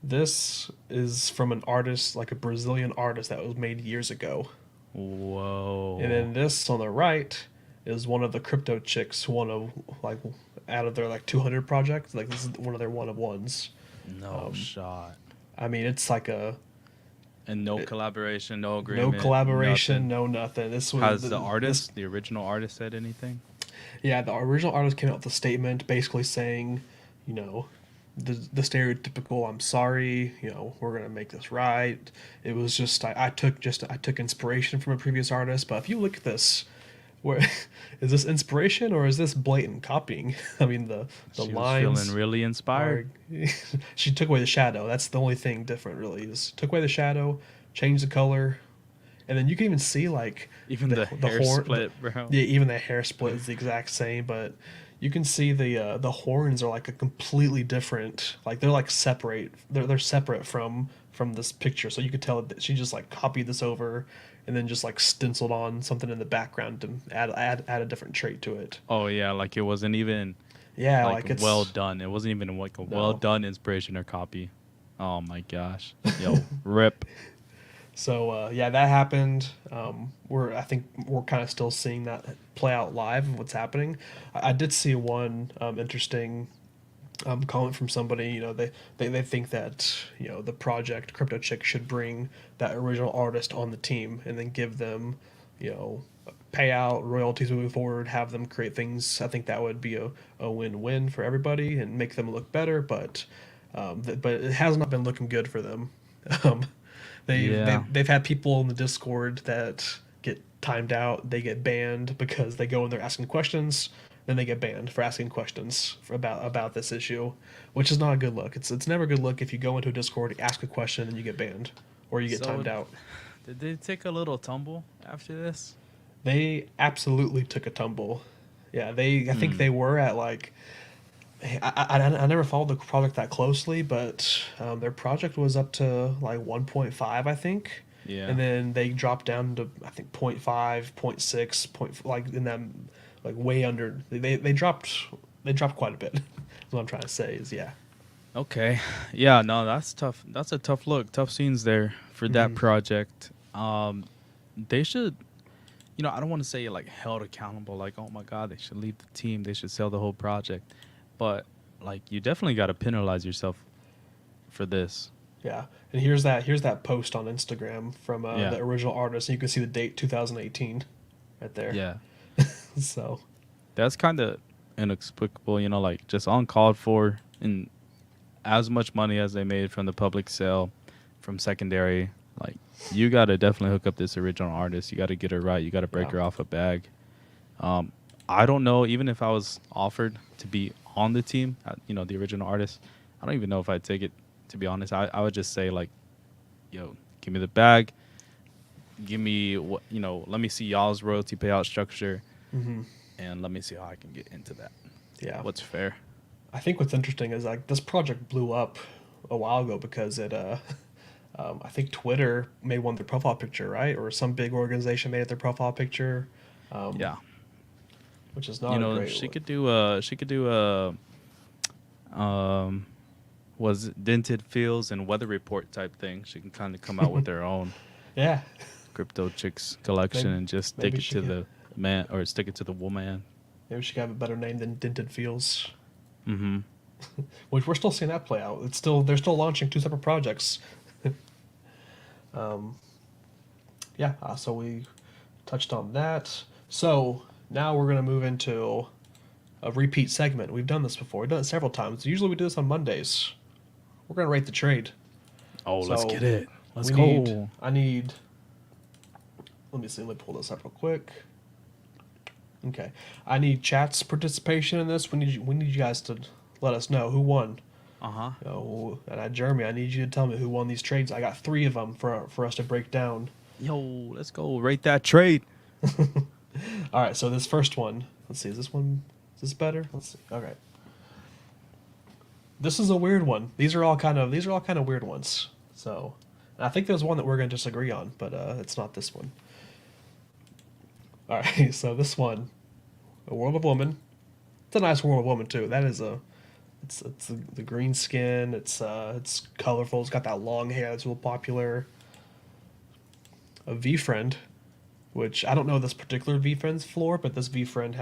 This is from an artist, like a Brazilian artist that was made years ago. Whoa. And then this on the right is one of the Cryptochicks, one of like out of their like 200 projects. Like this is one of their one of ones. No shot. I mean, it's like And no collaboration, no agreement. no collaboration, nothing. no nothing. This was Has the artist, the original artist, said anything? Yeah, the original artist came out with a statement basically saying, the stereotypical "I'm sorry," we're gonna make this right. It was just I took inspiration from a previous artist, but if you look at this, where is this inspiration or is this blatant copying? I mean the She was lines feeling really inspired. she took away the shadow. That's the only thing different really is took away the shadow, changed the color, and then you can even see like Even the hair horn, split, bro. Yeah, even the hair split is the exact same, but you can see the horns are like a completely different. Like they're like separate. They're separate from this picture, so you could tell that she just like copied this over, and then just like stenciled on something in the background to add a different trait to it. Oh yeah, like it wasn't even Yeah, like it's well done. It wasn't even like a well done inspiration or copy. Oh my gosh. Yo, rip. So yeah, that happened. I think we're kind of still seeing that play out live of what's happening. I did see one interesting comment from somebody. They think that the project Cryptochick should bring that original artist on the team and then give them payout royalties moving forward. Have them create things. I think that would be a win-win for everybody and make them look better. But it has not been looking good for them. They've had people in the Discord that get timed out. They get banned because they go in there asking questions. Then they get banned for asking questions about this issue, which is not a good look. It's never a good look if you go into a Discord, ask a question, and you get banned or you get timed out. Did they take a little tumble after this? They absolutely took a tumble. Yeah, I think they were at like. I never followed the project that closely, but their project was up to like 1.5, I think. Yeah. And then they dropped down to I think 0.5, 0.6, like in that like way under. They dropped quite a bit. That's what I'm trying to say is yeah. Okay. Yeah, no, that's tough. That's a tough look. Tough scenes there for that project. They should I don't want to say like held accountable, like, oh my God, they should leave the team, they should sell the whole project. But like you definitely got to penalize yourself for this. Yeah, and here's that post on Instagram from the original artist. And you can see the date 2018 right there. Yeah. So that's kind of inexplicable, like just uncalled for, and as much money as they made from the public sale, from secondary, like you got to definitely hook up this original artist. You got to get her right. You got to break her off a bag. I don't know, even if I was offered to be on the team, the original artist, I don't even know if I'd take it, to be honest. I would just say like, yo, give me the bag, give me what, let me see y'all's royalty payout structure, and let me see how I can get into that. Yeah. What's fair? I think what's interesting is like this project blew up a while ago because it, I think Twitter made one their profile picture, right? Or some big organization made it their profile picture. Yeah. Which is not a great she look. could do was dented fields and weather report type thing. She can kind of come out with their own Yeah. Cryptochicks collection and just stick it to the man or stick it to the woman. Maybe she could have a better name than Dented Fields. Mm-hmm. Which we're still seeing that play out. They're still launching two separate projects. yeah, so we touched on that. So now we're gonna move into a repeat segment. We've done this before. We've done it several times. Usually we do this on Mondays. We're gonna rate the trade. Oh, let's So get it. Let's we go. need. I need. Let me see. Let me pull this up real quick. Okay, I need chat's participation in this. We need you guys to let us know who won. Uh-huh. And Jeremy, I need you to tell me who won these trades. I got 3 of them for us to break down. Yo, let's go. Rate that trade. All right, so this first one. Let's see. Is this better? Let's see. Okay. This is a weird one. These are all kind of weird ones. So, and I think there's one that we're going to disagree on, but it's not this one. All right, so this one, A World of Woman. It's a nice World of Woman too. That is it's the green skin. It's colorful. It's got that long hair that's real popular. A V-Friend, which I don't know this particular V-Friend's floor, but this V-Friend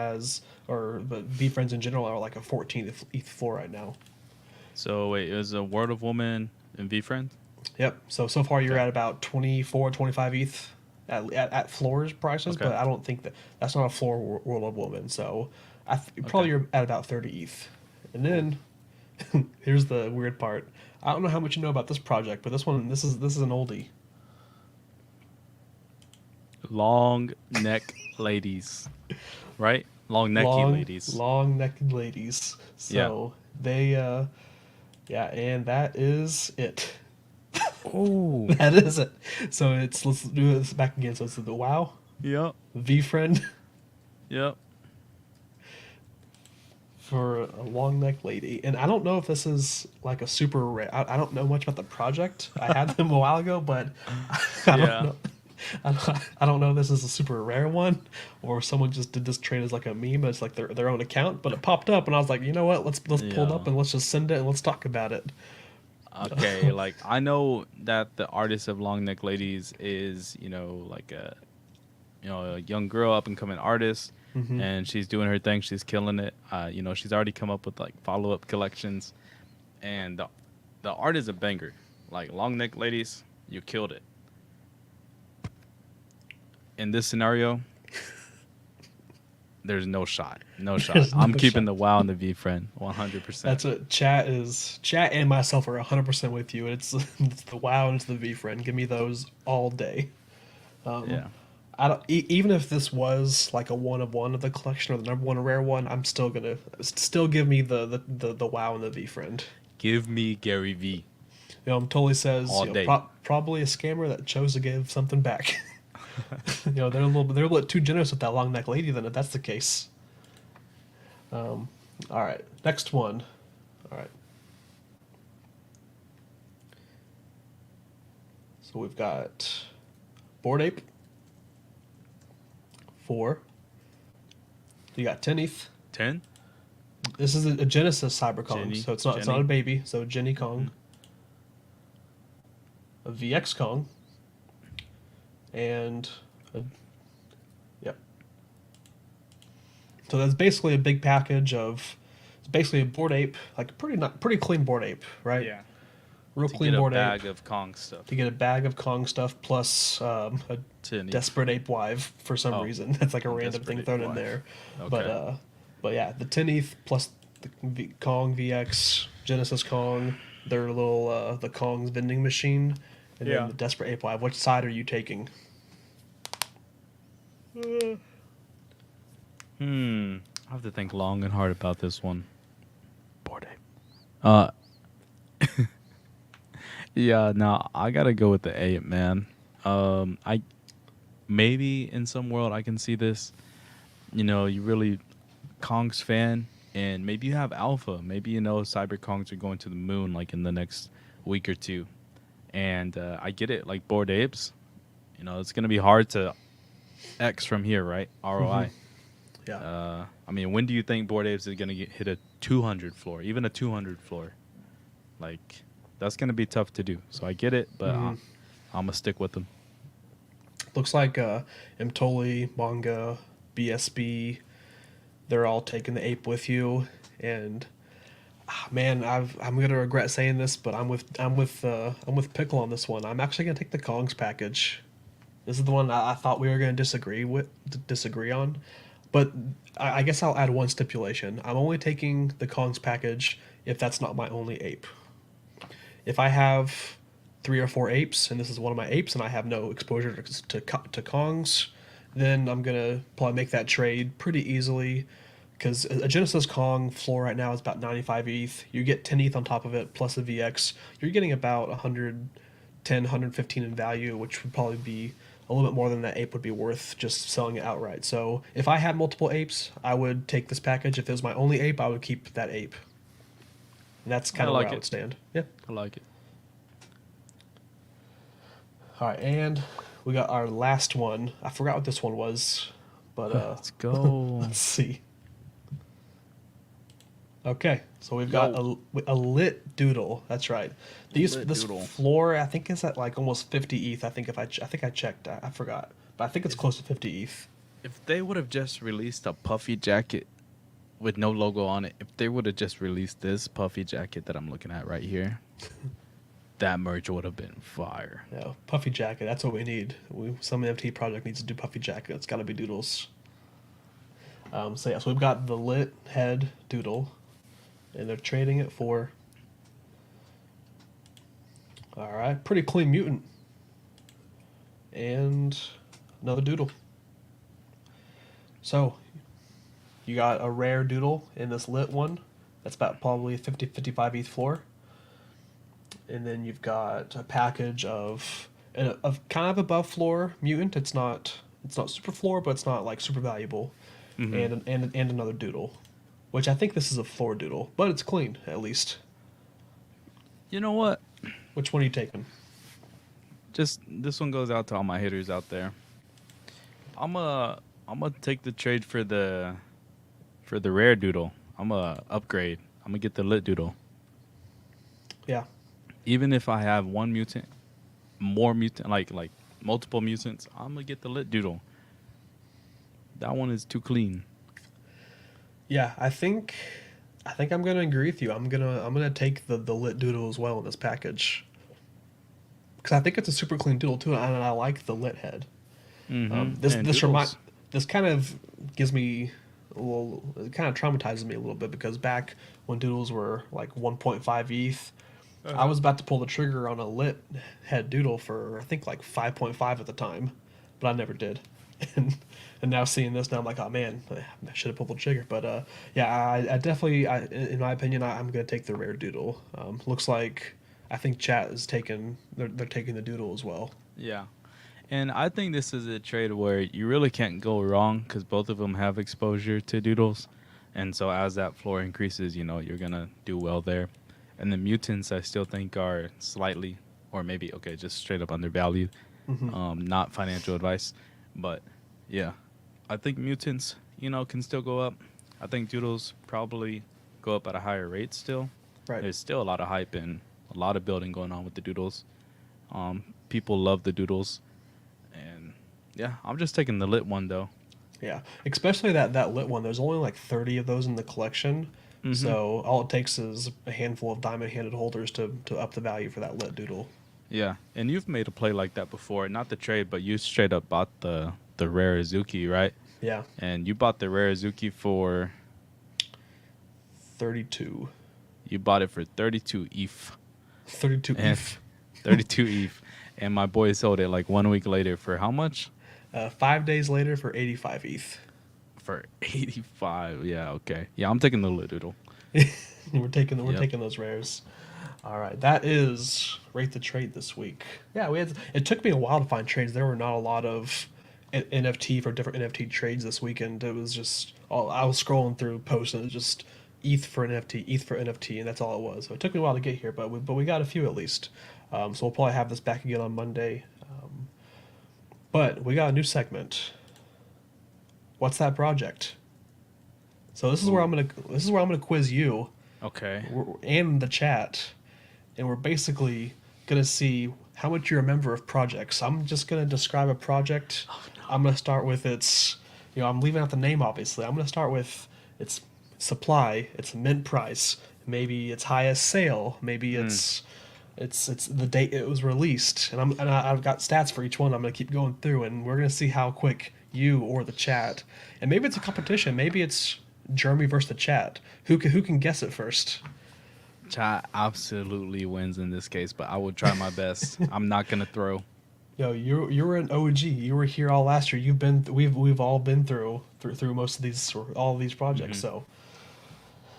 but V-Friends in general are like a 14th ETH floor right now. So wait, it was a World of Woman and V-Friend? Yep. So far you're at about 24, 25 ETH at floors prices, Okay. but I don't think that's not a floor World of Woman. So probably you're at about 30 ETH. And then here's the weird part. I don't know how much you know about this project, but this is an oldie. Long neck ladies. Right? Long necky ladies. Long necked ladies. So they and that is it. Oh. That is it. So let's do this back again. So it's the WoW, Yep. V-Friend Yep. for a long neck lady. And I don't know if this is like a super rare. I don't know much about the project. I had them a while ago, but I don't know. I don't know if this is a super rare one or someone just did this trade as like a meme. It's like their own account, but it popped up and I was like, you know what? Let's pull it up and let's just send it and let's talk about it. Okay, like I know that the artist of Long Neck Ladies is, like a young girl, up and coming artist, and she's doing her thing. She's killing it. She's already come up with like follow-up collections, and the art is a banger. Like Long Neck Ladies, you killed it. In this scenario, there's no shot. No shot. There's I'm no keeping shot. the WoW and the V-Friend 100%. That's what chat is. Chat and myself are 100% with you. It's the WoW and it's the V-Friend. Give me those all day. Yeah. I don't even if this was like a one of one of the collection or the number one rare one, I'm still gonna give me the WoW and the V-Friend. Give me Gary V. Totally says All day. Probably a scammer that chose to give something back. They're a little bit too generous with that long neck lady. Then if that's the case. All right, next one. All right. So we've got Bored Ape. 4. You got 10 ETH. 10? This is a Genesis Cyberkong, Jenny. so it's not Jenny. a baby. So Jenny Kong, a VX Kong, and yep. So that's basically a big package of. It's basically a Bored Ape, like pretty clean Bored Ape, right? Yeah. Real To clean get a Bored bag Ape. of Kong stuff. To get a bag of Kong stuff plus a 10 ETH. Desperate Ape Wife for some Oh, reason. That's like a random Desperate thing Ape thrown in Wife. there. Okay. But yeah, the 10 ETH plus the Kong VX, Genesis Kong, their little the Kong's vending machine, and Yeah. then the Desperate Ape Wife. Which side are you taking? I have to think long and hard about this one. Bored Ape. Yeah, no, I gotta go with the ape, man. I maybe in some world I can see this. You really Kong's fan, and maybe you have Alpha. Maybe Cyber Kongs are going to the moon like in the next week or two, and I get it. Like Bored Apes, it's gonna be hard to X from here, right? ROI. Yeah. I mean, when do you think Bored Apes is gonna hit a 200 floor, even a 200 floor? Like, that's gonna be tough to do. So I get it, but I'm gonna stick with them. Looks like Mtoli, Manga, BSB, they're all taking the ape with you, and man, I'm gonna regret saying this, but I'm with Pickle on this one. I'm actually gonna take the Kongs package. This is the one I thought we were going to disagree on, but I guess I'll add one stipulation. I'm only taking the Kongs package if that's not my only ape. If I have 3 or 4 apes, and this is one of my apes, and I have no exposure to Kongs, then I'm gonna probably make that trade pretty easily. Because a Genesis Kong floor right now is about 95 ETH. You get 10 ETH on top of it, plus a VX. You're getting about 110, 115 in value, which would probably be a little bit more than that ape would be worth just selling it outright. So if I had multiple apes, I would take this package. If it was my only ape, I would keep that ape. And that's kind of like where I it. would stand. Yeah. I like it. All right, and we got our last one. I forgot what this one was, but Let's go. let's see. Okay, so we've got a lit doodle. That's right. This Doodle. floor, I think, is at like almost 50 ETH. I think I checked. I forgot, but I think it's close to 50 ETH. If they would have just released a puffy jacket with no logo on it, if they would have just released this puffy jacket that I'm looking at right here, that merch would have been fire. Yeah, puffy jacket. That's what we need. Some NFT project needs to do puffy jacket. It's got to be doodles. So we've got the lit head doodle, and they're trading it for. All right, pretty clean mutant, and another doodle. So, you got a rare doodle in this lit one. That's about probably 50-55 ETH floor. And then you've got a package of kind of above floor mutant. It's not super floor, but it's not like super valuable. Mm-hmm. And another doodle, which I think this is a floor doodle, but it's clean at least. You know what? Which one are you taking? Just this one goes out to all my haters out there. I'm gonna take the trade for the rare doodle. I'm gonna upgrade. I'm gonna get the lit doodle. Yeah. Even if I have one mutant, more mutant, like multiple mutants, I'm gonna get the lit doodle. That one is too clean. Yeah, I think I'm gonna agree with you. I'm gonna take the lit doodle as well in this package. Because I think it's a super clean doodle too, and I like the lit head. Mm-hmm. This kind of gives me a little, it kind of traumatizes me a little bit, because back when doodles were like 1.5 ETH, I was about to pull the trigger on a lit head doodle for I think like 5.5 at the time, but I never did. And now seeing this, now I'm like, oh man, I should have pulled the trigger. But yeah, I definitely, in my opinion, I'm gonna take the rare doodle. Looks like I think chat is taking they're taking the doodle as well. Yeah. And I think this is a trade where you really can't go wrong, because both of them have exposure to doodles. And so as that floor increases, you're going to do well there. And the mutants, I still think, are slightly, or maybe, just straight up undervalued. Mm-hmm. Not financial advice. But, yeah, I think mutants, can still go up. I think doodles probably go up at a higher rate still. Right. There's still a lot of hype and a lot of building going on with the doodles. People love the doodles. And, yeah, I'm just taking the lit one, though. Yeah, especially that lit one. There's only like 30 of those in the collection. Mm-hmm. So all it takes is a handful of diamond-handed holders to up the value for that lit doodle. Yeah, and you've made a play like that before. Not the trade, but you straight up bought the rare Azuki, right? Yeah. And you bought the rare Azuki for 32. You bought it for 32 ETH. 32 ETH. 32 ETH. And my boy sold it like 1 week later for how much? 5 days later for 85 ETH. For 85. Yeah, okay. Yeah, I'm taking the lit doodle. we're taking those rares. All right, that is Rate the Trade this week. Yeah, it took me a while to find trades. There were not a lot of NFT for different NFT trades this weekend. It was just I was scrolling through posts, and it was just ETH for NFT, ETH for NFT, and that's all it was. So it took me a while to get here, but we got a few at least. So we'll probably have this back again on Monday. But we got a new segment. What's that project? So this is where I'm gonna quiz you. Okay. And the chat, and we're basically gonna see how much you remember of projects. I'm just gonna describe a project. Oh, no. I'm gonna start with its, I'm leaving out the name obviously. I'm gonna start with its supply, its mint price, maybe its highest sale, maybe its It's the date it was released, and I've got stats for each one. I'm gonna keep going through, and we're gonna see how quick you or the chat, and maybe it's a competition. Maybe it's Jeremy versus the chat. Who can guess it first? Chat absolutely wins in this case, but I will try my best. I'm not gonna throw. Yo, you were an OG. You were here all last year. We've all been through most of these or all of these projects. So,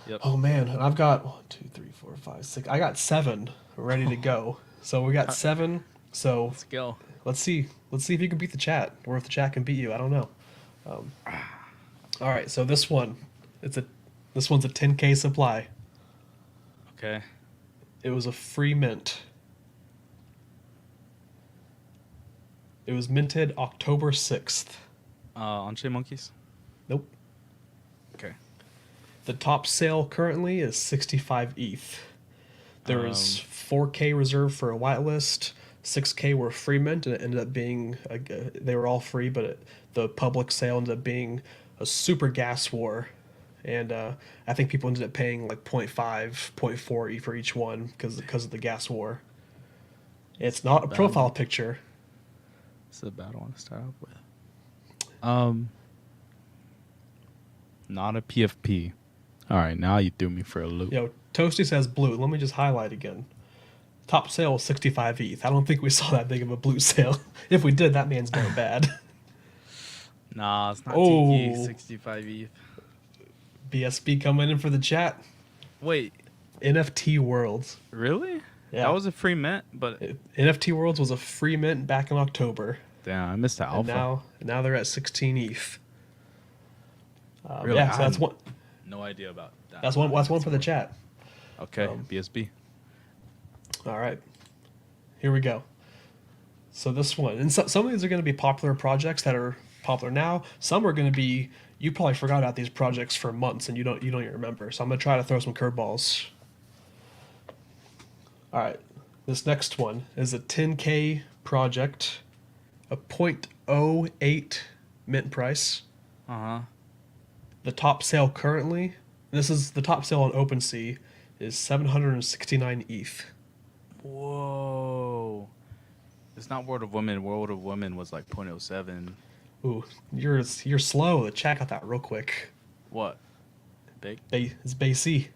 Yep. oh man, and I've got 1, 2, 3, 4, 5, 6. I got 7 ready to go. So we got 7. So Let's go. let's see if you can beat the chat, or if the chat can beat you. I don't know. All right, so this one's a 10K supply. Okay. It was a free mint. It was minted October 6th. On-chain monkeys. Nope. Okay. The top sale currently is 65 ETH. There was 4K reserved for a whitelist, 6K were free mint, and it ended up being they were all free, but the public sale ended up being a super gas war, and I think people ended up paying like 0.5, 0.4 for each one because of the gas war. It's not a profile picture. It's a bad one to start off with. Not a PFP. All right, now you threw me for a loop. Yo, Toasty says blue. Let me just highlight again. Top sale was 65 ETH. I don't think we saw that big of a blue sale. If we did, that man's going bad. Nah, it's not Oh. TK 65 ETH. BSB coming in for the chat. Wait, NFT Worlds. really? Yeah. That was a free mint, but NFT Worlds was a free mint back in October. damn, I missed the And alpha. now they're at 16 ETH. Really? Yeah, so I that's had one. No idea about that. That's one for the chat. Okay, BSB. All right, here we go. So this one, and some of these are going to be popular projects that are popular now. Some are going to be, you probably forgot about these projects for months and you don't even remember. So I'm going to try to throw some curveballs. All right, this next one is a 10K project, a 0.08 mint price. Uh-huh. The top sale currently, this is the top sale on OpenSea, is 769 ETH. Whoa. It's not World of Women. World of Women was like 0.07. Ooh, you're slow. The chat got that real quick. What? Big? It's Bay-C.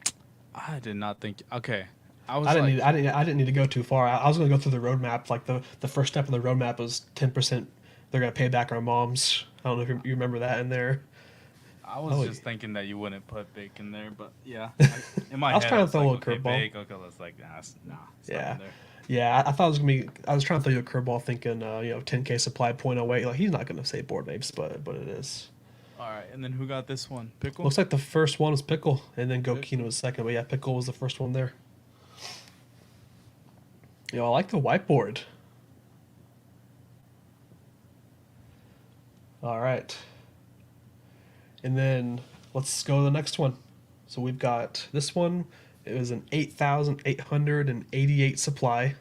I did not think. Okay. I didn't need to go too far. I was going to go through the roadmap. Like the first step of the roadmap was 10%. They're going to pay back our moms. I don't know if you remember that in there. I was just thinking that you wouldn't put big in there, but yeah. In my I was head, trying to throw a little okay, curveball. big. Okay, let's like, it's not Yeah. in there. Yeah, I thought it was gonna be. I was trying to throw you a curveball, thinking 10K supply 0.08. Like he's not gonna say board apes, but it is. All right, and then who got this one? Pickle? Looks like the first one was Pickle, and then Good. Gokino was second. But yeah, Pickle was the first one there. Yo, I like the whiteboard. All right. And then let's go to the next one. So we've got this one. It was an 8,888 supply.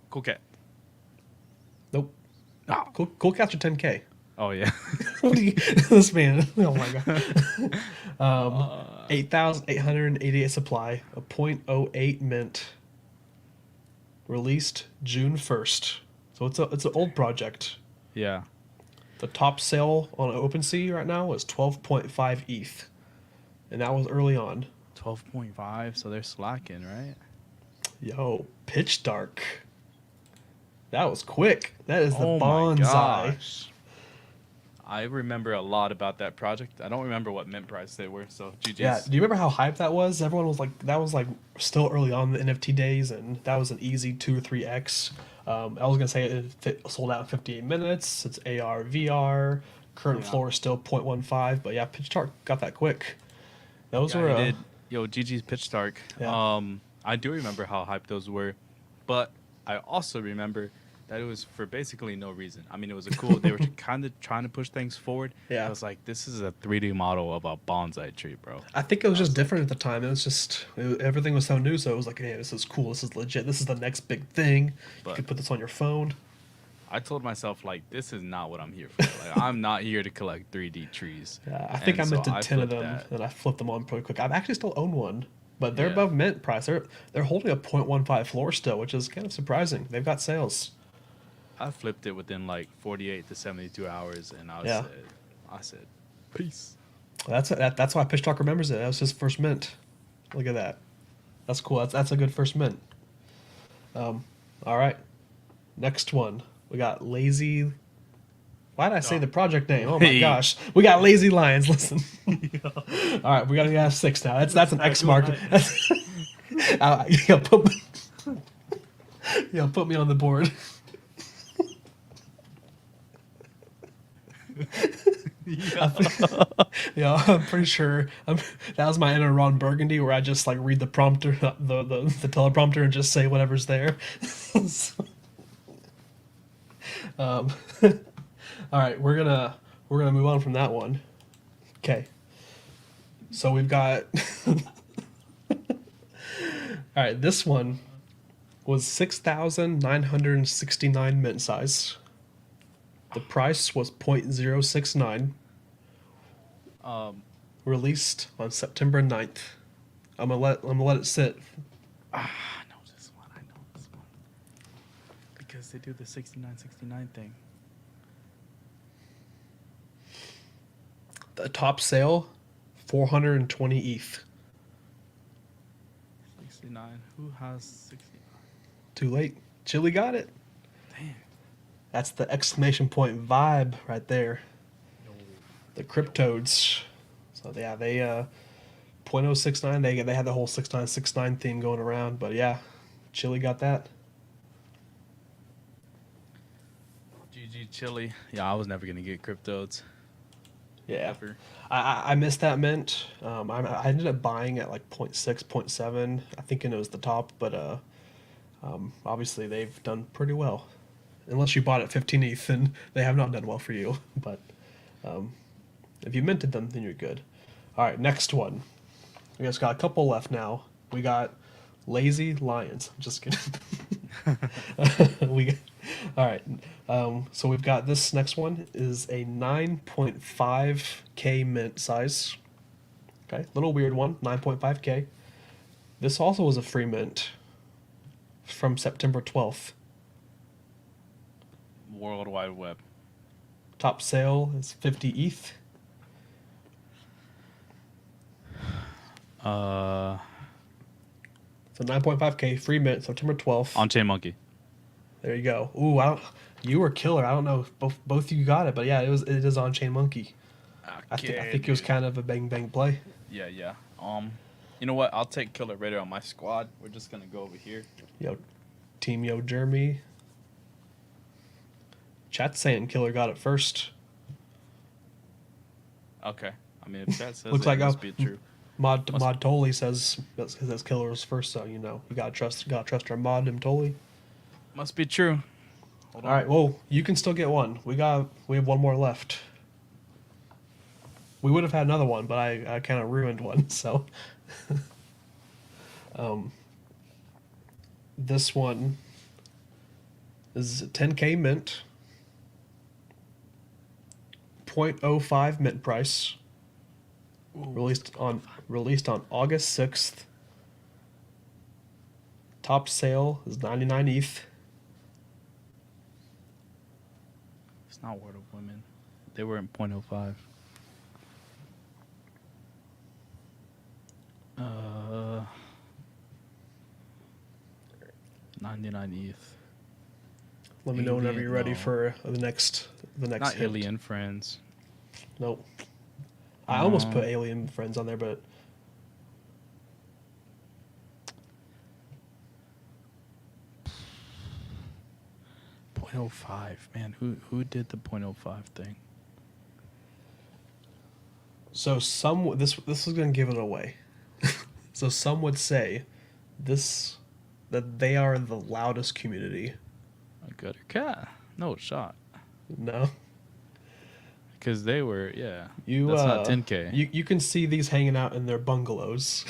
Cool cat. Nope. Oh. Cool cats are 10K. Oh, yeah. What do you, this man? Oh my god. 8,888 supply, a 0.08 mint. Released June 1st. So it's an old project. Yeah. The top sale on OpenSea right now is 12.5 ETH, and that was early on. 12.5, so they're slacking, right? Yo, Pitch Dark. That was quick. That is the Oh my bonsai. gosh. I remember a lot about that project. I don't remember what mint price they were, so GG's. Yeah, do you remember how hyped that was? Everyone was like, that was like still early on in the NFT days, and that was an easy 2 or 3x. I was gonna say it sold out in 58 minutes. It's AR, VR. Current Yeah. floor is still 0.15, but yeah, Pitch Dark got that quick. Those Yeah, were he did. Yo, GG's Pitch Dark. Yeah. I do remember how hyped those were, but I also remember that it was for basically no reason. I mean, it was a cool. They were kind of trying to push things forward. Yeah. I was like, this is a 3D model of a bonsai tree, bro. I think it was just different at the time. It was just everything was so new, so it was like, hey, this is cool. This is legit. This is the next big thing. You But- could put this on your phone. I told myself, like, this is not what I'm here for. Like, I'm not here to collect 3D trees. Yeah, I think And I meant so to 10 of flipped them, that. and I flipped them on pretty quick. I actually still own one. but they're Yeah. above mint price. They're holding a 0.15 floor still, which is kind of surprising. They've got sales. I flipped it within like 48 to 72 hours, and Yeah. I said, peace. That's why Pitch Talk remembers it. That was his first mint. Look at that. That's cool. That's a good first mint. All right. Next one. We got Lazy. Why did I say Oh. the project name? Oh my Hey. gosh. We got Lazy Lions. Listen. All right, we gotta have 6 now. That's an X mark. That's, yeah, put me on the board. Yeah, I'm pretty sure that was my inner Ron Burgundy, where I just like read the prompter, the teleprompter, and just say whatever's there. All right, we're gonna move on from that one. Okay, so we've got. All right, this one was 6,969 mint size. The price was 0.069. Released on September 9th. I'm gonna let it sit. I know this one. Because they do the 6969 thing. The top sale, 420 ETH. 69. Who has 69? Too late. Chili got it. Damn. That's the exclamation point vibe right there. The Cryptodes. So yeah, they 0.069. They had the whole 6969 theme going around, but yeah, Chili got that. GG Chili. Yeah, I was never gonna get cryptodes. Yeah. Ever. I missed that mint. I ended up buying at like 0.6, 0.7. I thinking it was the top, but obviously they've done pretty well. Unless you bought at 15 ETH, then they have not done well for you. But if you minted them, then you're good. All right, next one. We just got a couple left now. We got Lazy Lions. Just kidding. All right. So we've got this next one is a 9.5K mint size. Okay, little weird one, 9.5K. This also was a free mint from September 12th. World Wide Web. Top sale is 50 ETH. So 9.5K free mint September 12th. On Chain Monkey. There you go. Ooh, you were killer. I don't know if both of you got it, but yeah, it is on Chain Monkey. I think it was kind of a bang bang play. Yeah. You know what? I'll take Killer Raider on my squad. We're just gonna go over here. Yo, Team Yo Jeremy. Chat's saying Killer got it first. Okay. I mean, if that says Looks it, like must be true. Mod Toley says Killer was first, so you know you gotta trust our mod him Toley. Must be true. Hold All right, well you can still get one. We have one more left. We would have had another one, but I kind of ruined one. So, this one is 10K mint, 0.05 mint price. Released on August 6th. Top sale is 99 ETH. It's not Word of Women. They were in 0.05. 99 ETH. Let me know whenever Alien, you're ready no. for the next Not hint. Alien Friends. Nope. I almost put Alien Friends on there, but 0.05. Man, who did the 0.05 thing? so this is gonna give it away. So some would say that they are the loudest community. A gutter cat. No shot. No. Because they were, yeah. You That's not 10K. You can see these hanging out in their bungalows.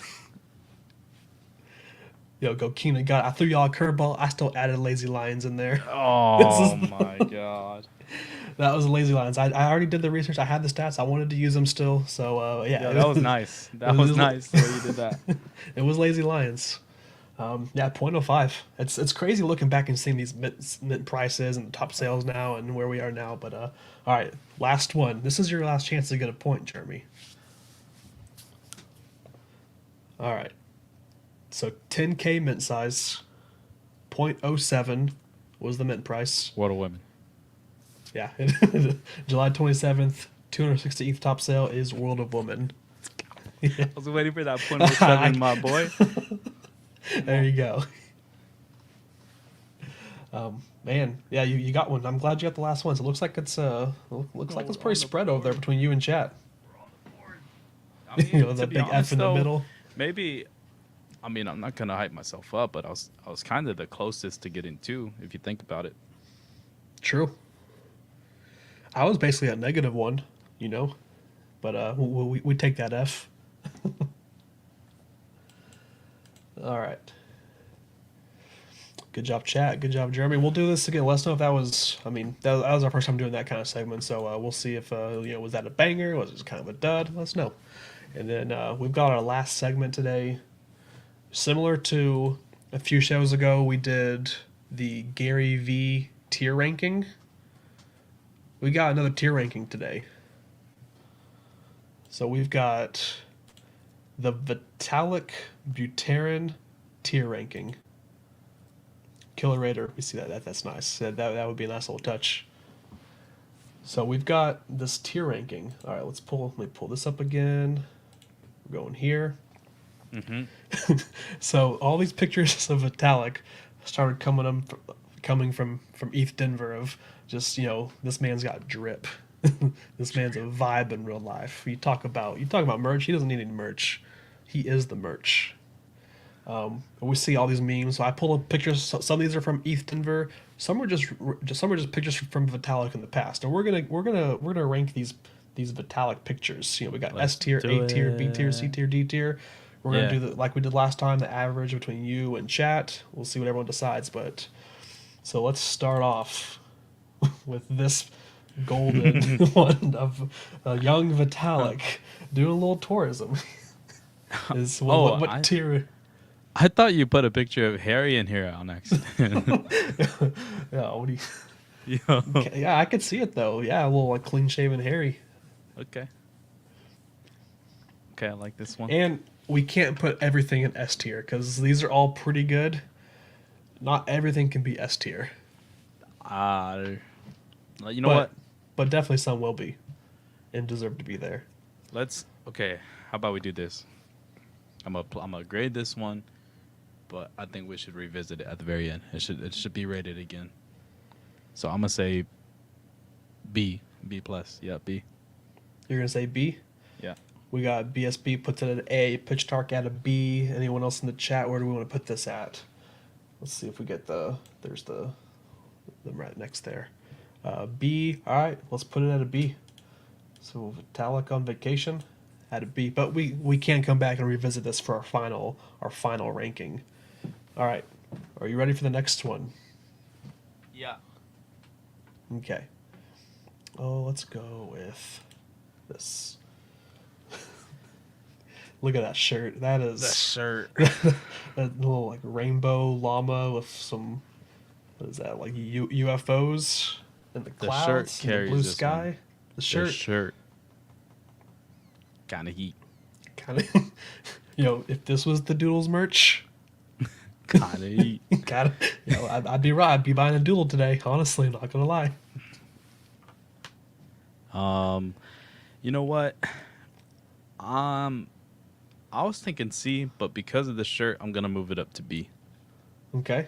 Yo, go Keenan. God, I threw y'all a curveball. I still added Lazy Lions in there. This is Oh my god. that was Lazy Lions. I already did the research. I had the stats. I wanted to use them still. So yeah, Yeah, that was nice. it That was was, nice the way you did that. it was Lazy Lions. Yeah, 0.05. It's crazy looking back and seeing these mint prices and the top sales now and where we are now. But all right, last one. This is your last chance to get a point, Jeremy. All right. So 10K mint size, 0.07 was the mint price. What a woman. Yeah, July 27th, 260th top sale is World of Woman. I was waiting for that 0.07, my boy. There you go. Man, yeah, you got one. I'm glad you got the last one. So it looks like it's pretty spread over there between you and chat. I mean, You know, to that be big honest, F in the though, middle. maybe. I mean, I'm not gonna hype myself up, but I was kind of the closest to getting two, if you think about it. True. I was basically a negative one, you know, but we take that F. All right. Good job, chat. Good job, Jeremy. We'll do this again. Let us know if that was. I mean, that was our first time doing that kind of segment. So we'll see if was that a banger? Was it kind of a dud? Let us know. And then we've got our last segment today. Similar to a few shows ago, we did the Gary V tier ranking. We got another tier ranking today. So we've got the Vitalik Buterin tier ranking. Killer Raider, we see that's nice. That would be a nice little touch. So we've got this tier ranking. All right, let me pull this up again. We're going here. Mm-hmm. So all these pictures of Vitalik started coming from ETH Denver of just, this man's got drip. This man's a vibe in real life. You talk about merch. He doesn't need any merch. He is the merch. We see all these memes. So I pull up pictures. Some of these are from ETH Denver. Some are just pictures from Vitalik in the past. And we're gonna rank these Vitalik pictures. We got Let's S tier, do A tier, B tier, it. C tier, D tier. We're gonna Yeah. do like we did last time, the average between you and chat. We'll see what everyone decides. But so let's start off with this golden one of young Vitalik doing a little tourism. Is what tier? I thought you put a picture of Harry in here on accident. Yeah, what do you? Yo. Yeah, I could see it though. Yeah, a little like clean shaven Harry. Okay. Okay, I like this one. And we can't put everything in S tier because these are all pretty good. Not everything can be S tier. You know what? But definitely some will be, and deserve to be there. Okay. How about we do this? I'm gonna grade this one, but I think we should revisit it at the very end. It should be rated again. So I'm gonna say B plus. Yeah, B. You're gonna say B. Yeah. We got BSB puts it at A. Pitch Dark at a B. Anyone else in the chat? Where do we want to put this at? Let's see if we get there's the right next there. B. All right, let's put it at a B. So Vitalik on vacation at a B, but we can come back and revisit this for our final ranking. All right, are you ready for the next one? Yeah. Okay. Oh, let's go with this. Look at that shirt. That is The shirt. that little like rainbow llama with some, what is that, like UFOs and the The clouds shirt and the carries blue this sky. one. The shirt, The shirt. Kind of heat. kind of. If this was the Doodles merch, Kind of heat. gotta, I'd be right. I'd be buying a Doodle today. Honestly, not gonna lie. You know what? I was thinking C, but because of the shirt, I'm gonna move it up to B. Okay.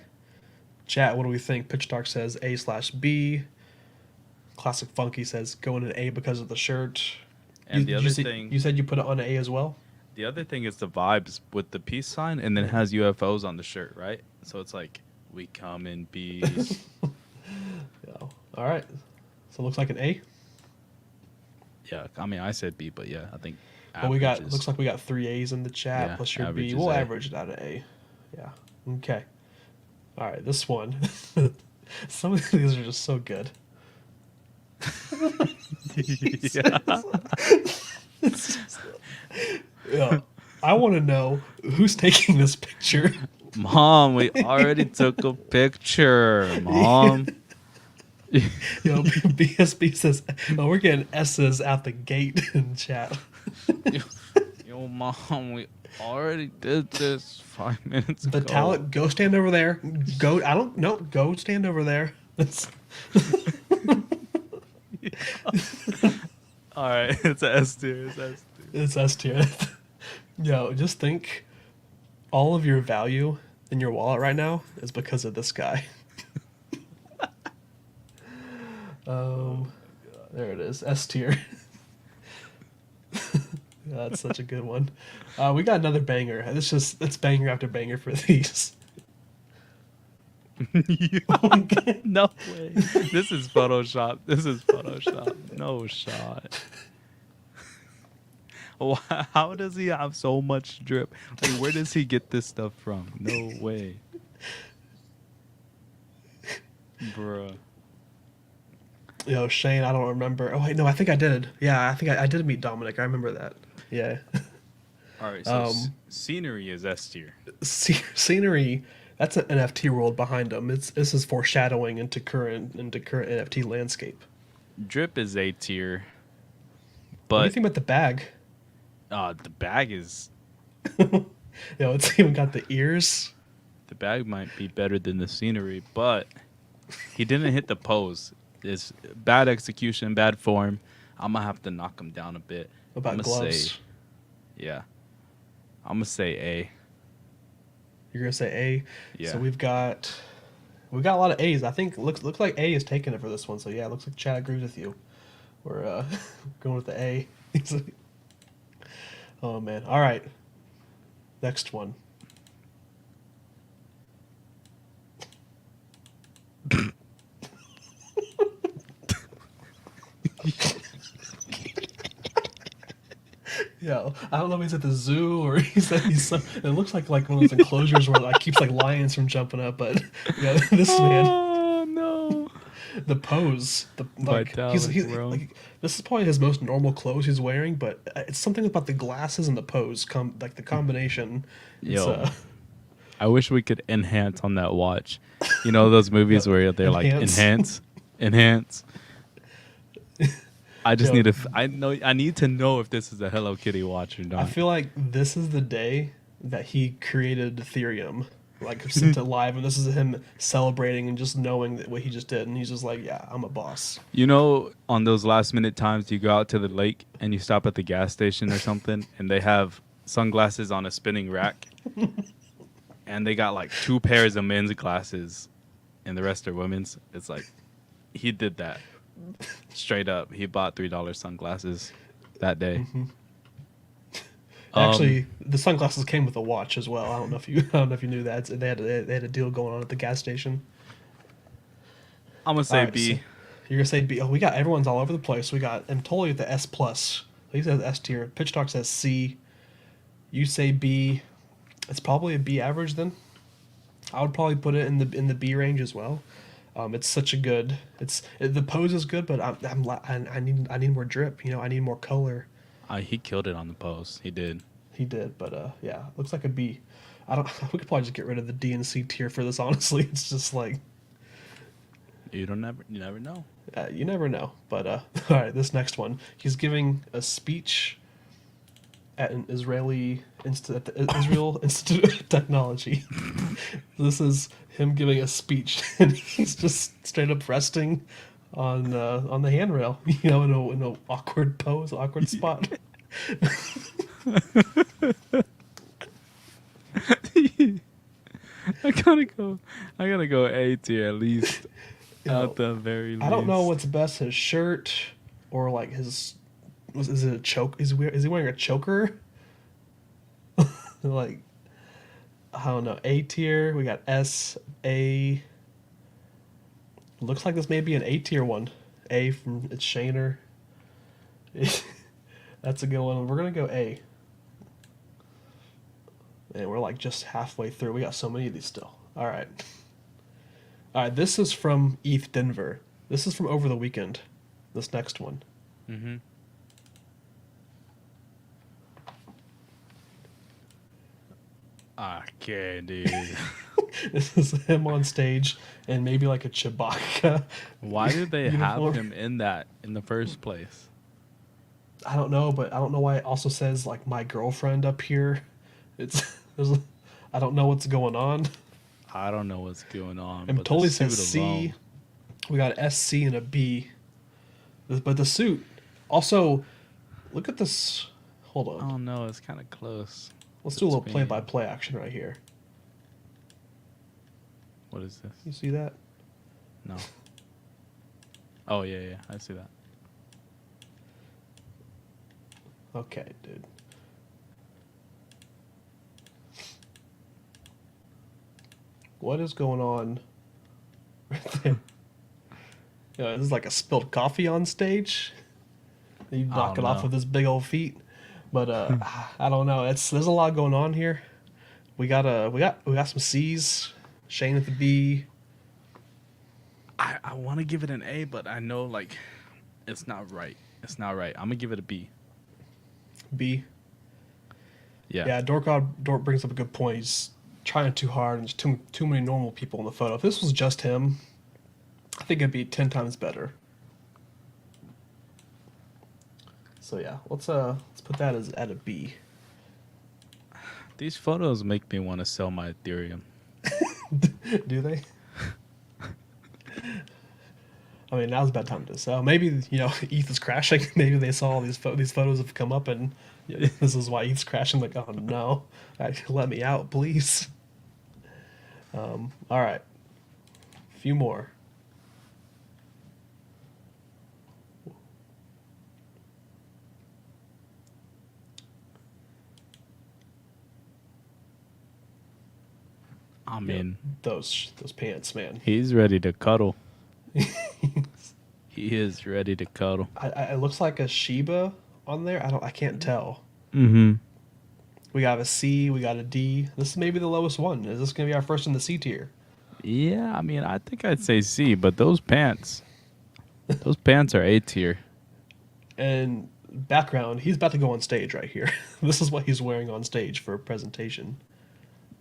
Chat, what do we think? Pitch Dark says A/B. Classic Funky says going to A because of the shirt. And you said you put it on A as well? The other thing is the vibes with the peace sign, and then it has UFOs on the shirt, right? So it's like, we come in peace. Yeah. All right. So it looks like an A. Yeah, I mean, I said B, but yeah, I think Well, looks like we got 3 A's in the chat Yeah, plus your average B. is We'll A. average it out of A. Yeah. Okay. All right, this one. Some of these are just so good. Yeah. It's just- yeah. I want to know who's taking this picture. Mom, we already took a picture. Mom. Yo, BSB says, "Oh, we're getting S's out the gate in chat." Yo, Mom, we already did this 5 minutes ago. Vitalik, go stand over there. Go. I don't know. Go stand over there. That's, All right, it's a S tier. It's S tier. it's S tier. Yo, just think, all of your value in your wallet right now is because of this guy. There it is. S tier. That's such a good one. We got another banger. It's banger after banger for these. No way. This is Photoshop. This is Photoshop. No shot. How does he have so much drip? Like, where does he get this stuff from? No way. Bruh. Yo, Shane, I don't remember. Oh wait, no, I think I did. Yeah, I think I did meet Dominic. I remember that. Yeah. All right, so scenery is S tier. Scenery. That's an NFT world behind him. This is foreshadowing into current NFT landscape. Drip is A tier. What do you But think about the bag? the bag is Yo, it's even got the ears. the bag might be better than the scenery, but he didn't hit the pose. It's bad execution, bad form. I'm gonna have to knock him down a bit. What about I'ma gloves? Say, yeah, I'm gonna say A. You're gonna say A. Yeah. So we've got a lot of A's. I think looks like A is taking it for this one. So yeah, it looks like Chad agrees with you. We're going with the A. Oh man. All right. Next one. Yeah, I don't know if he's at the zoo or it looks like one of those enclosures where like keeps like lions from jumping up. But yeah, this man, Oh no! the pose, he's Vitalik, bro. like this is probably his most normal clothes he's wearing, but it's something about the glasses and the pose, like the combination. It's, Yo, I wish we could enhance on that watch. You know those movies Yeah, where they're enhance. like enhance. I just Yo. need to. I need to know if this is a Hello Kitty watch or I not. feel like this is the day that he created Ethereum, like sent it live, and this is him celebrating and just knowing that what he just did, and he's just like, yeah, I'm a boss. You know, on those last minute times, you go out to the lake and you stop at the gas station or something, and they have sunglasses on a spinning rack, and they got like 2 pairs of men's glasses, and the rest are women's. It's like he did that straight up. He bought $3 sunglasses that day. Actually, the sunglasses came with a watch as well. I don't know if you knew that. They had a deal going on at the gas station. I'm gonna say All right, B. so you're gonna say B. Oh, we got everyone's all over the place. We got Totally at the S plus. He says S tier. Pitch Talk says C. You say B. It's probably a B average then. I would probably put it in the B range as well. It's such a good. The pose is good, but I need more drip. You know, I need more color. He killed it on the pose. He did. He did, but yeah, looks like a B. I don't. We could probably just get rid of the D and C tier for this. Honestly, it's just like You never know. you never know. But all right, this next one, he's giving a speech at an Israel Institute of Technology. This is him giving a speech, and he's just straight up resting on the handrail, you know, in a awkward pose, awkward spot. I gotta go A tier at least. You know, At the very least. I don't know what's best, his shirt or like his. Is it a choke? Is he wearing a choker? Like, I don't know. A tier. We got S, A. Looks like this may be an A tier one. A from it's Shaner. That's a good one. We're gonna go A. And we're like just halfway through. We got so many of these still. All right. All right, this is from ETH Denver. This is from over the weekend. This next one. Mm-hmm. Okay, dude. This is him on stage and maybe like a Chewbacca. Why did they have uniform. him in that in the first place? I don't know, but I don't know why it also says like my girlfriend up here. There's, I don't know what's going on. I don't know what's going on. It But totally the suit says C. alone- We got an SC and a B. But the suit. Also, look at this. Hold on. Oh no, it's kind of close. Let's do a little Spain. play-by-play action right here. What is this? You see that? No. Oh yeah, I see that. Okay, dude. What is going on right there? This is like a spilled coffee on stage. You knock it don't off know. with his big old feet. But I don't know. There's a lot going on here. We got some C's. Shane at the B. I want to give it an A, but I know like it's not right. It's not right. I'm gonna give it a B. B. Yeah. Yeah, Dork brings up a good point. He's trying too hard, and there's too many normal people in the photo. If this was just him, I think it'd be 10 times better. So yeah, let's put that as at a B. These photos make me want to sell my Ethereum. Do they? I mean, now's a bad time to sell. Maybe ETH is crashing. Maybe they saw all these photos have come up, and this is why ETH's crashing. Like, oh no, let me out, please. All right, a few more. I mean, Those pants, man. he's ready to cuddle. He is ready to cuddle. It looks like a Shiba on there. I can't tell. Mm-hmm. We got a C, we got a D. This is maybe the lowest one. Is this gonna be our first in the C tier? Yeah, I mean, I think I'd say C, but those pants are A tier. And background, he's about to go on stage right here. This is what he's wearing on stage for a presentation.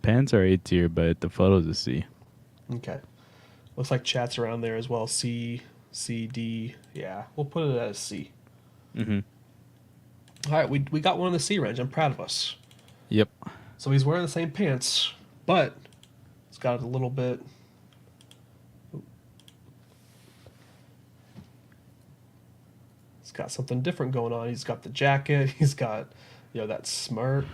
Pants are A tier, but the photos are C. Okay. Looks like chat's around there as well. C, D. Yeah, we'll put it as C. Mm-hmm. All right, we got one in the C range. I'm proud of us. Yep. So he's wearing the same pants, but it's got a little bit. He's got something different going on. He's got the jacket. He's got, that smirk.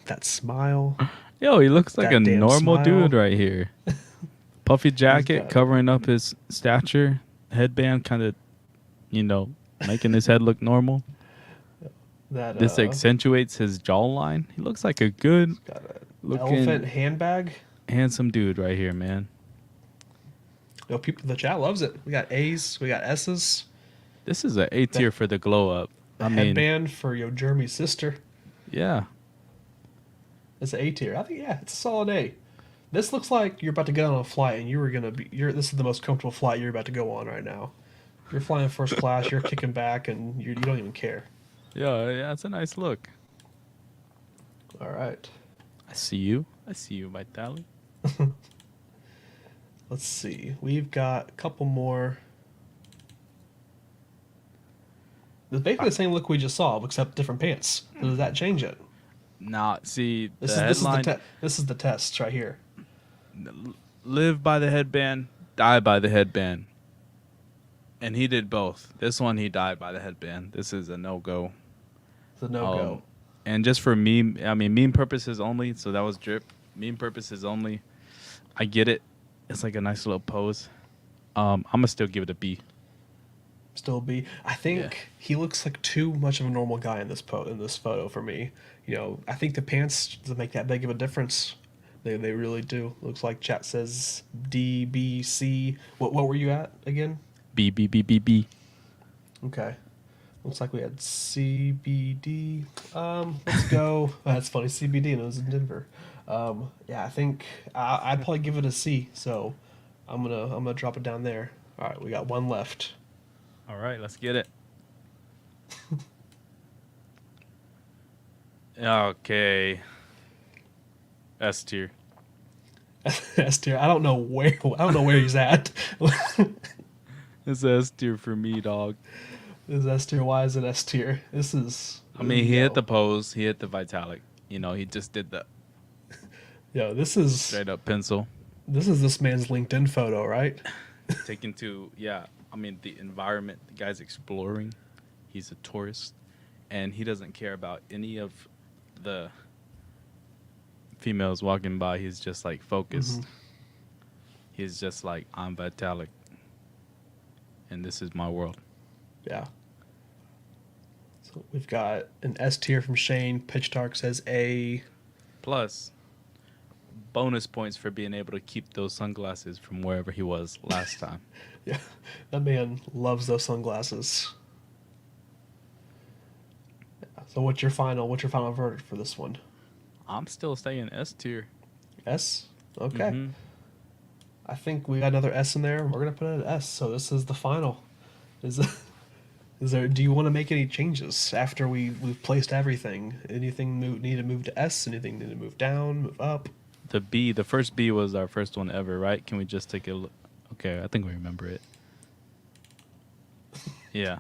That smile. Yo, he looks like That a damn normal smile. dude right here. Puffy jacket got- covering up his stature. Headband kind of, making his head look normal. That This accentuates his jawline. He looks like a good got an looking elephant handbag. handsome dude right here, man. People, the chat loves it. We got A's. We got S's. This is an A tier for the glow up. The I mean, headband for Jeremy's sister. yeah. It's an A tier. I think it's a solid A. This looks like you're about to get on a flight and this is the most comfortable flight you're about to go on right now. You're flying first class, you're kicking back, and you don't even care. Yeah, it's a nice look. All right. I see you, Vitali. Let's see. We've got a couple more. It's basically the same look we just saw, except different pants. So does that change it? Nah, see, the This headline, this is the test right here. live by the headband, die by the headband. And he did both. This one, he died by the headband. This is a no-go. It's a no-go. And just for meme, meme purposes only, so that was drip. Meme purposes only. I get it. It's like a nice little pose. I'm going to still give it a B. Still B. I think Yeah. he looks like too much of a normal guy in this photo for me. I think the pants doesn't make that big of a difference. They really do. Looks like chat says D, B, C. What were you at again? B. Okay. Looks like we had CBD. Let's go. That's funny, CBD, and it was in Denver. Yeah, I think I'd probably give it a C. So I'm gonna drop it down there. All right, we got one left. All right, let's get it. Okay. S tier. S tier. I don't know where he's at. It's S tier for me, dog. This is S tier. Why is it S tier? This is. I mean, he yo, hit the pose, he hit the Vitalik. You know, he just did the Yo, this is straight up pencil. this man's LinkedIn photo, right? Taken to, yeah, I mean, the environment. The guy's exploring. He's a tourist. And he doesn't care about any of the females walking by. He's just like focused. Mhm. He's just like, I'm Vitalik. And this is my world. Yeah. So we've got an S tier from Shane. Pitch Dark says A. Plus, bonus points for being able to keep those sunglasses from wherever he was last time. Yeah, that man loves those sunglasses. Yeah. So what's your final verdict for this one? I'm still staying S tier. S? Okay. Mhm. I think we got another S in there. We're gonna put it at S. So this is the final. Is there? Do you want to make any changes after we've placed everything? Anything need to move to S? Anything need to move down? Move up? The first B was our first one ever, right? Can we just take a look? Okay, I think we remember it. Yeah.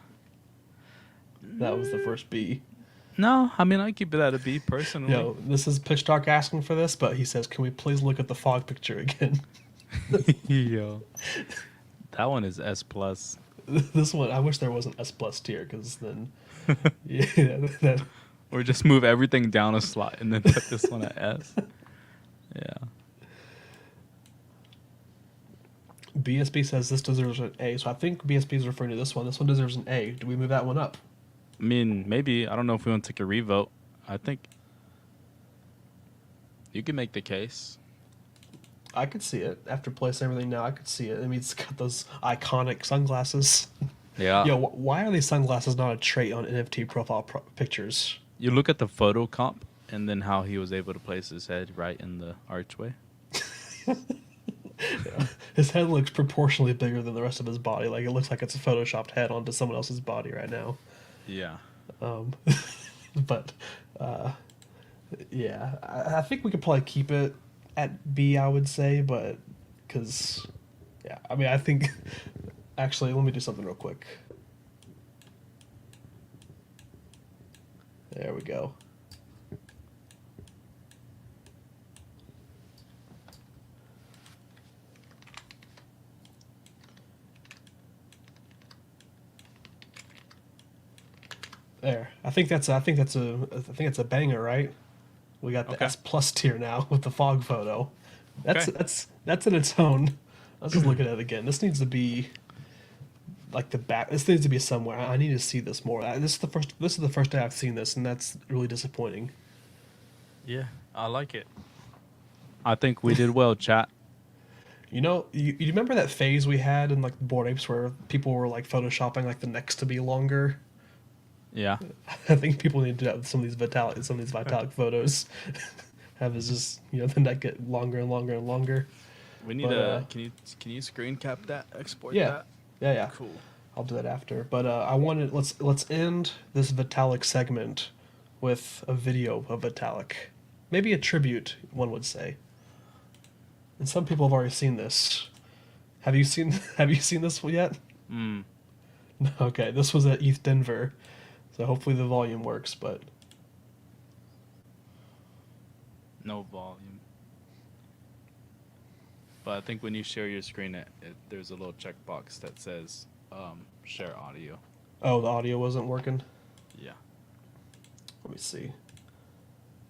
That was the first B. No, I mean, I keep it at a B personally. Yo, this is Pitch Dark asking for this, but he says, "Can we please look at the fog picture again?" Yo. That one is S plus. This one, I wish there was an S plus tier, because then, yeah, that Or just move everything down a slot and then put this one at S. Yeah. BSB says this deserves an A, so I think BSB is referring to this one. This one deserves an A. Do we move that one up? I mean, maybe. I don't know if we want to take a revote. I think you can make the case. I could see it. After placing everything now, I could see it. I mean, it's got those iconic sunglasses. Yeah. Yo, why are these sunglasses not a trait on NFT profile pictures? You look at the photo comp and then how he was able to place his head right in the archway. Yeah. His head looks proportionally bigger than the rest of his body. Like, it looks like it's a photoshopped head onto someone else's body right now. Yeah. But yeah, I think we could probably keep it at B, I would say, but because, yeah, I mean, I think, actually, let me do something real quick. There we go. There. I think that's a banger, right? We got the Okay. S plus tier now with the fog photo. That's Okay. that's in its own. Let's just look at it again. This needs to be like the back. This needs to be somewhere. I need to see this more. This is the first. This is the first day I've seen this, and that's really disappointing. Yeah, I like it. I think we did well, chat. You know, you remember that phase we had in like Bored Apes where people were like photoshopping like the necks to be longer. Yeah. I think people need to have some of these Vitalik photos. Have is just the neck get longer and longer and longer. We need But, can you screen cap that? Export Yeah. that? Yeah. Cool. I'll do that after. But I wanted let's end this Vitalik segment with a video of Vitalik, maybe a tribute, one would say. And some people have already seen this. Have you seen this yet? Okay, this was at ETH Denver, so hopefully the volume works. But No volume. But I think when you share your screen, there's a little checkbox that says share audio. oh, the audio wasn't working. Yeah. Let me see.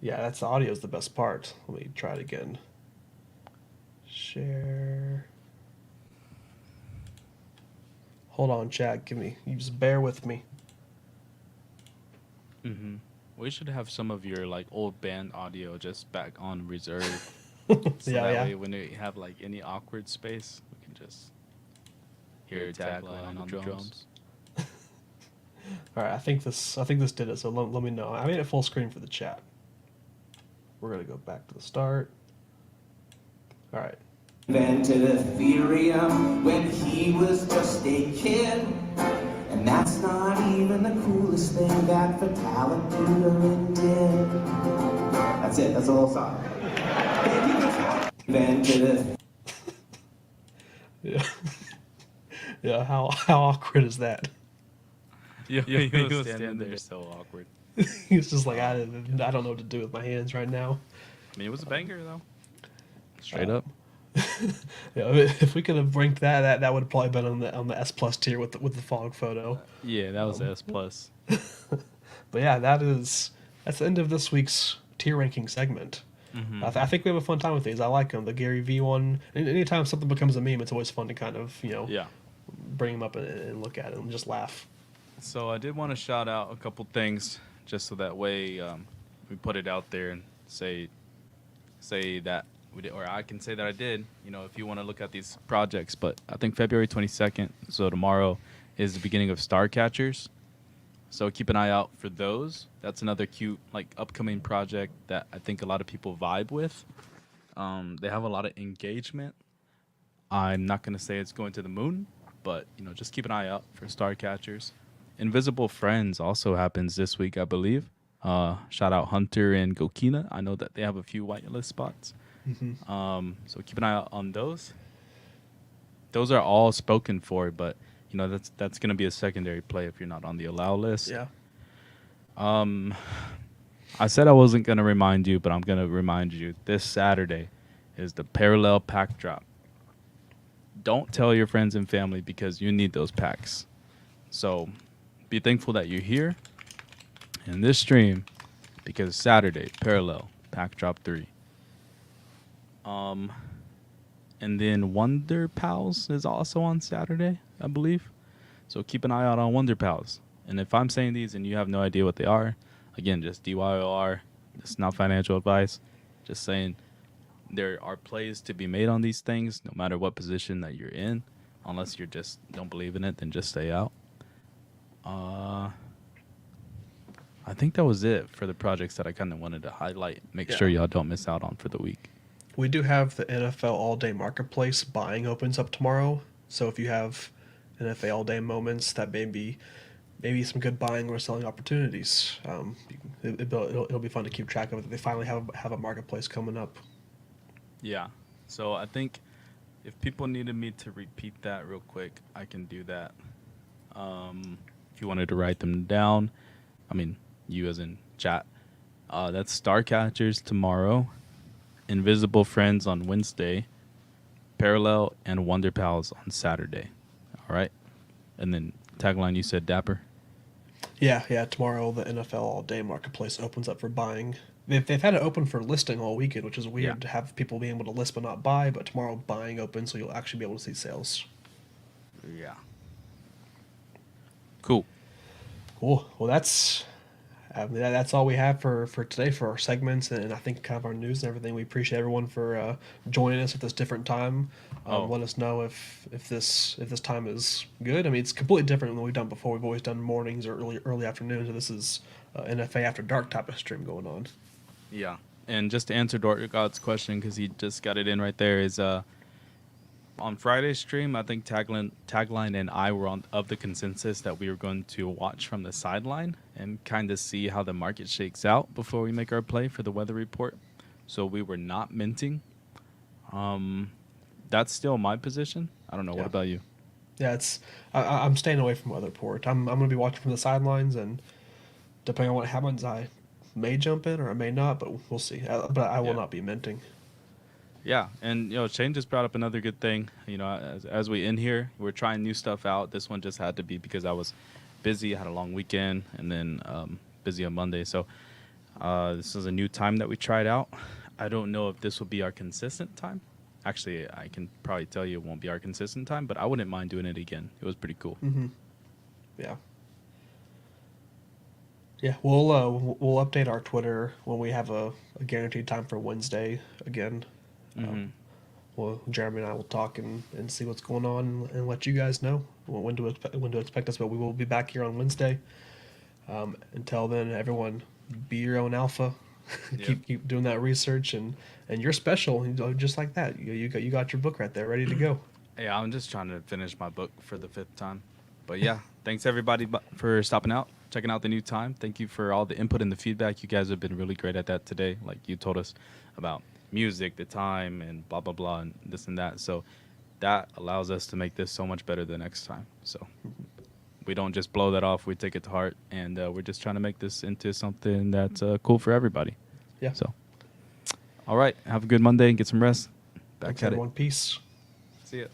Yeah, that's the audio is the best part. Let me try it again. Share. Hold on, chat. You just bear with me. Mm-hmm. We should have some of your like old band audio just back on reserve. So Yeah, that yeah. way when we have like any awkward space, we can just hear a tagline on the drums. All right, I think this did it. So let me know. I made it full screen for the chat. We're gonna go back to the start. All right. Invented Ethereum when he was just a kid. And that's not even the coolest thing that Vitalik Buterin did. That's it, that's the whole song. Invented Yeah. Yeah. How awkward is that? Yeah, he was standing there so awkward. He's just like, I don't know what to do with my hands right now. I mean, it was a banger though. Straight up. Yeah, if we could have ranked that would have probably been on the S plus tier with the fog photo. Yeah, that was S plus. But yeah, that's the end of this week's tier ranking segment. Mm-hmm. I think we have a fun time with these. I like them. The Gary V one. Anytime something becomes a meme, it's always fun to kind of Yeah. bring them up and look at it and just laugh. So I did want to shout out a couple things, just so that way we put it out there and say that we did, or I can say that I did. If you want to look at these projects, but I think February 22nd, so tomorrow, is the beginning of Star Catchers. So keep an eye out for those. That's another cute upcoming project that I think a lot of people vibe with. They have a lot of engagement. I'm not gonna say it's going to the moon, but just keep an eye out for Star Catchers. Invisible Friends also happens this week, I believe. Shout out Hunter and Gokina. I know that they have a few whitelist spots. Mm-hmm. So keep an eye out on those. Those are all spoken for, but that's going to be a secondary play if you're not on the allow list. Yeah. I said I wasn't going to remind you, but I'm going to remind you. This Saturday is the parallel pack drop. Don't tell your friends and family because you need those packs. So be thankful that you're here in this stream because Saturday, parallel pack drop 3. And then Wonder Pals is also on Saturday, I believe. So keep an eye out on Wonder Pals. And if I'm saying these and you have no idea what they are, again, just DYOR. It's not financial advice. Just saying there are plays to be made on these things, no matter what position that you're in. Unless you just don't believe in it, then just stay out. I think that was it for the projects that I kind of wanted to highlight. Make sure y'all don't miss out on for the week. We do have the NFL All Day Marketplace buying opens up tomorrow. So if you have NFL All Day moments, that may be maybe some good buying or selling opportunities. It'll be fun to keep track of it. They finally have a marketplace coming up. Yeah. So I think if people needed me to repeat that real quick, I can do that. If you wanted to write them down, I mean, you as in chat. That's Star Catchers tomorrow, Invisible Friends on Wednesday, Parallel and Wonder Pals on Saturday. All right. And then tagline, you said Dapper. Yeah. Tomorrow the NFL All Day Marketplace opens up for buying. They've had it open for listing all weekend, which is weird to have people being able to list but not buy. But tomorrow buying opens, so you'll actually be able to see sales. Yeah. Cool. Well, that's all we have for today for our segments and I think kind of our news and everything. We appreciate everyone for joining us at this different time. Let us know if this time is good. I mean, it's completely different than we've done before. We've always done mornings or early afternoons. So this is NFA after dark type of stream going on. Yeah. And just to answer Dork God's question, because he just got it in right there, is on Friday's stream, I think Tagline and I were of the consensus that we were going to watch from the sideline and kind of see how the market shakes out before we make our play for the weather report. So we were not minting. That's still my position. I don't know. What about you? Yeah, I'm staying away from weather report. I'm going to be watching from the sidelines, and depending on what happens, I may jump in or I may not, but we'll see. But I will not be minting. Yeah, and Shane just brought up another good thing. As we end here, we're trying new stuff out. This one just had to be because I was busy, I had a long weekend, and then busy on Monday. So this is a new time that we tried out. I don't know if this will be our consistent time. Actually, I can probably tell you it won't be our consistent time, but I wouldn't mind doing it again. It was pretty cool. Mm-hmm. Yeah. Yeah, we'll update our Twitter when we have a guaranteed time for Wednesday again. Mm-hmm. well, Jeremy and I will talk and see what's going on and let you guys know when to expect us. But we will be back here on Wednesday. Until then, everyone, be your own alpha. Yeah. keep doing that research, and you're special, just like that. You got your book right there, ready to go. Yeah, I'm just trying to finish my book for the 5th time. But yeah, thanks everybody for stopping out, checking out the new time. Thank you for all the input and the feedback. You guys have been really great at that today. Like you told us about music, the time, and blah, blah, blah, and this and that. So that allows us to make this so much better the next time. So we don't just blow that off. We take it to heart, and we're just trying to make this into something that's cool for everybody. Yeah. So, all right. Have a good Monday and get some rest. Back Thanks, at everyone. Peace. it. See ya.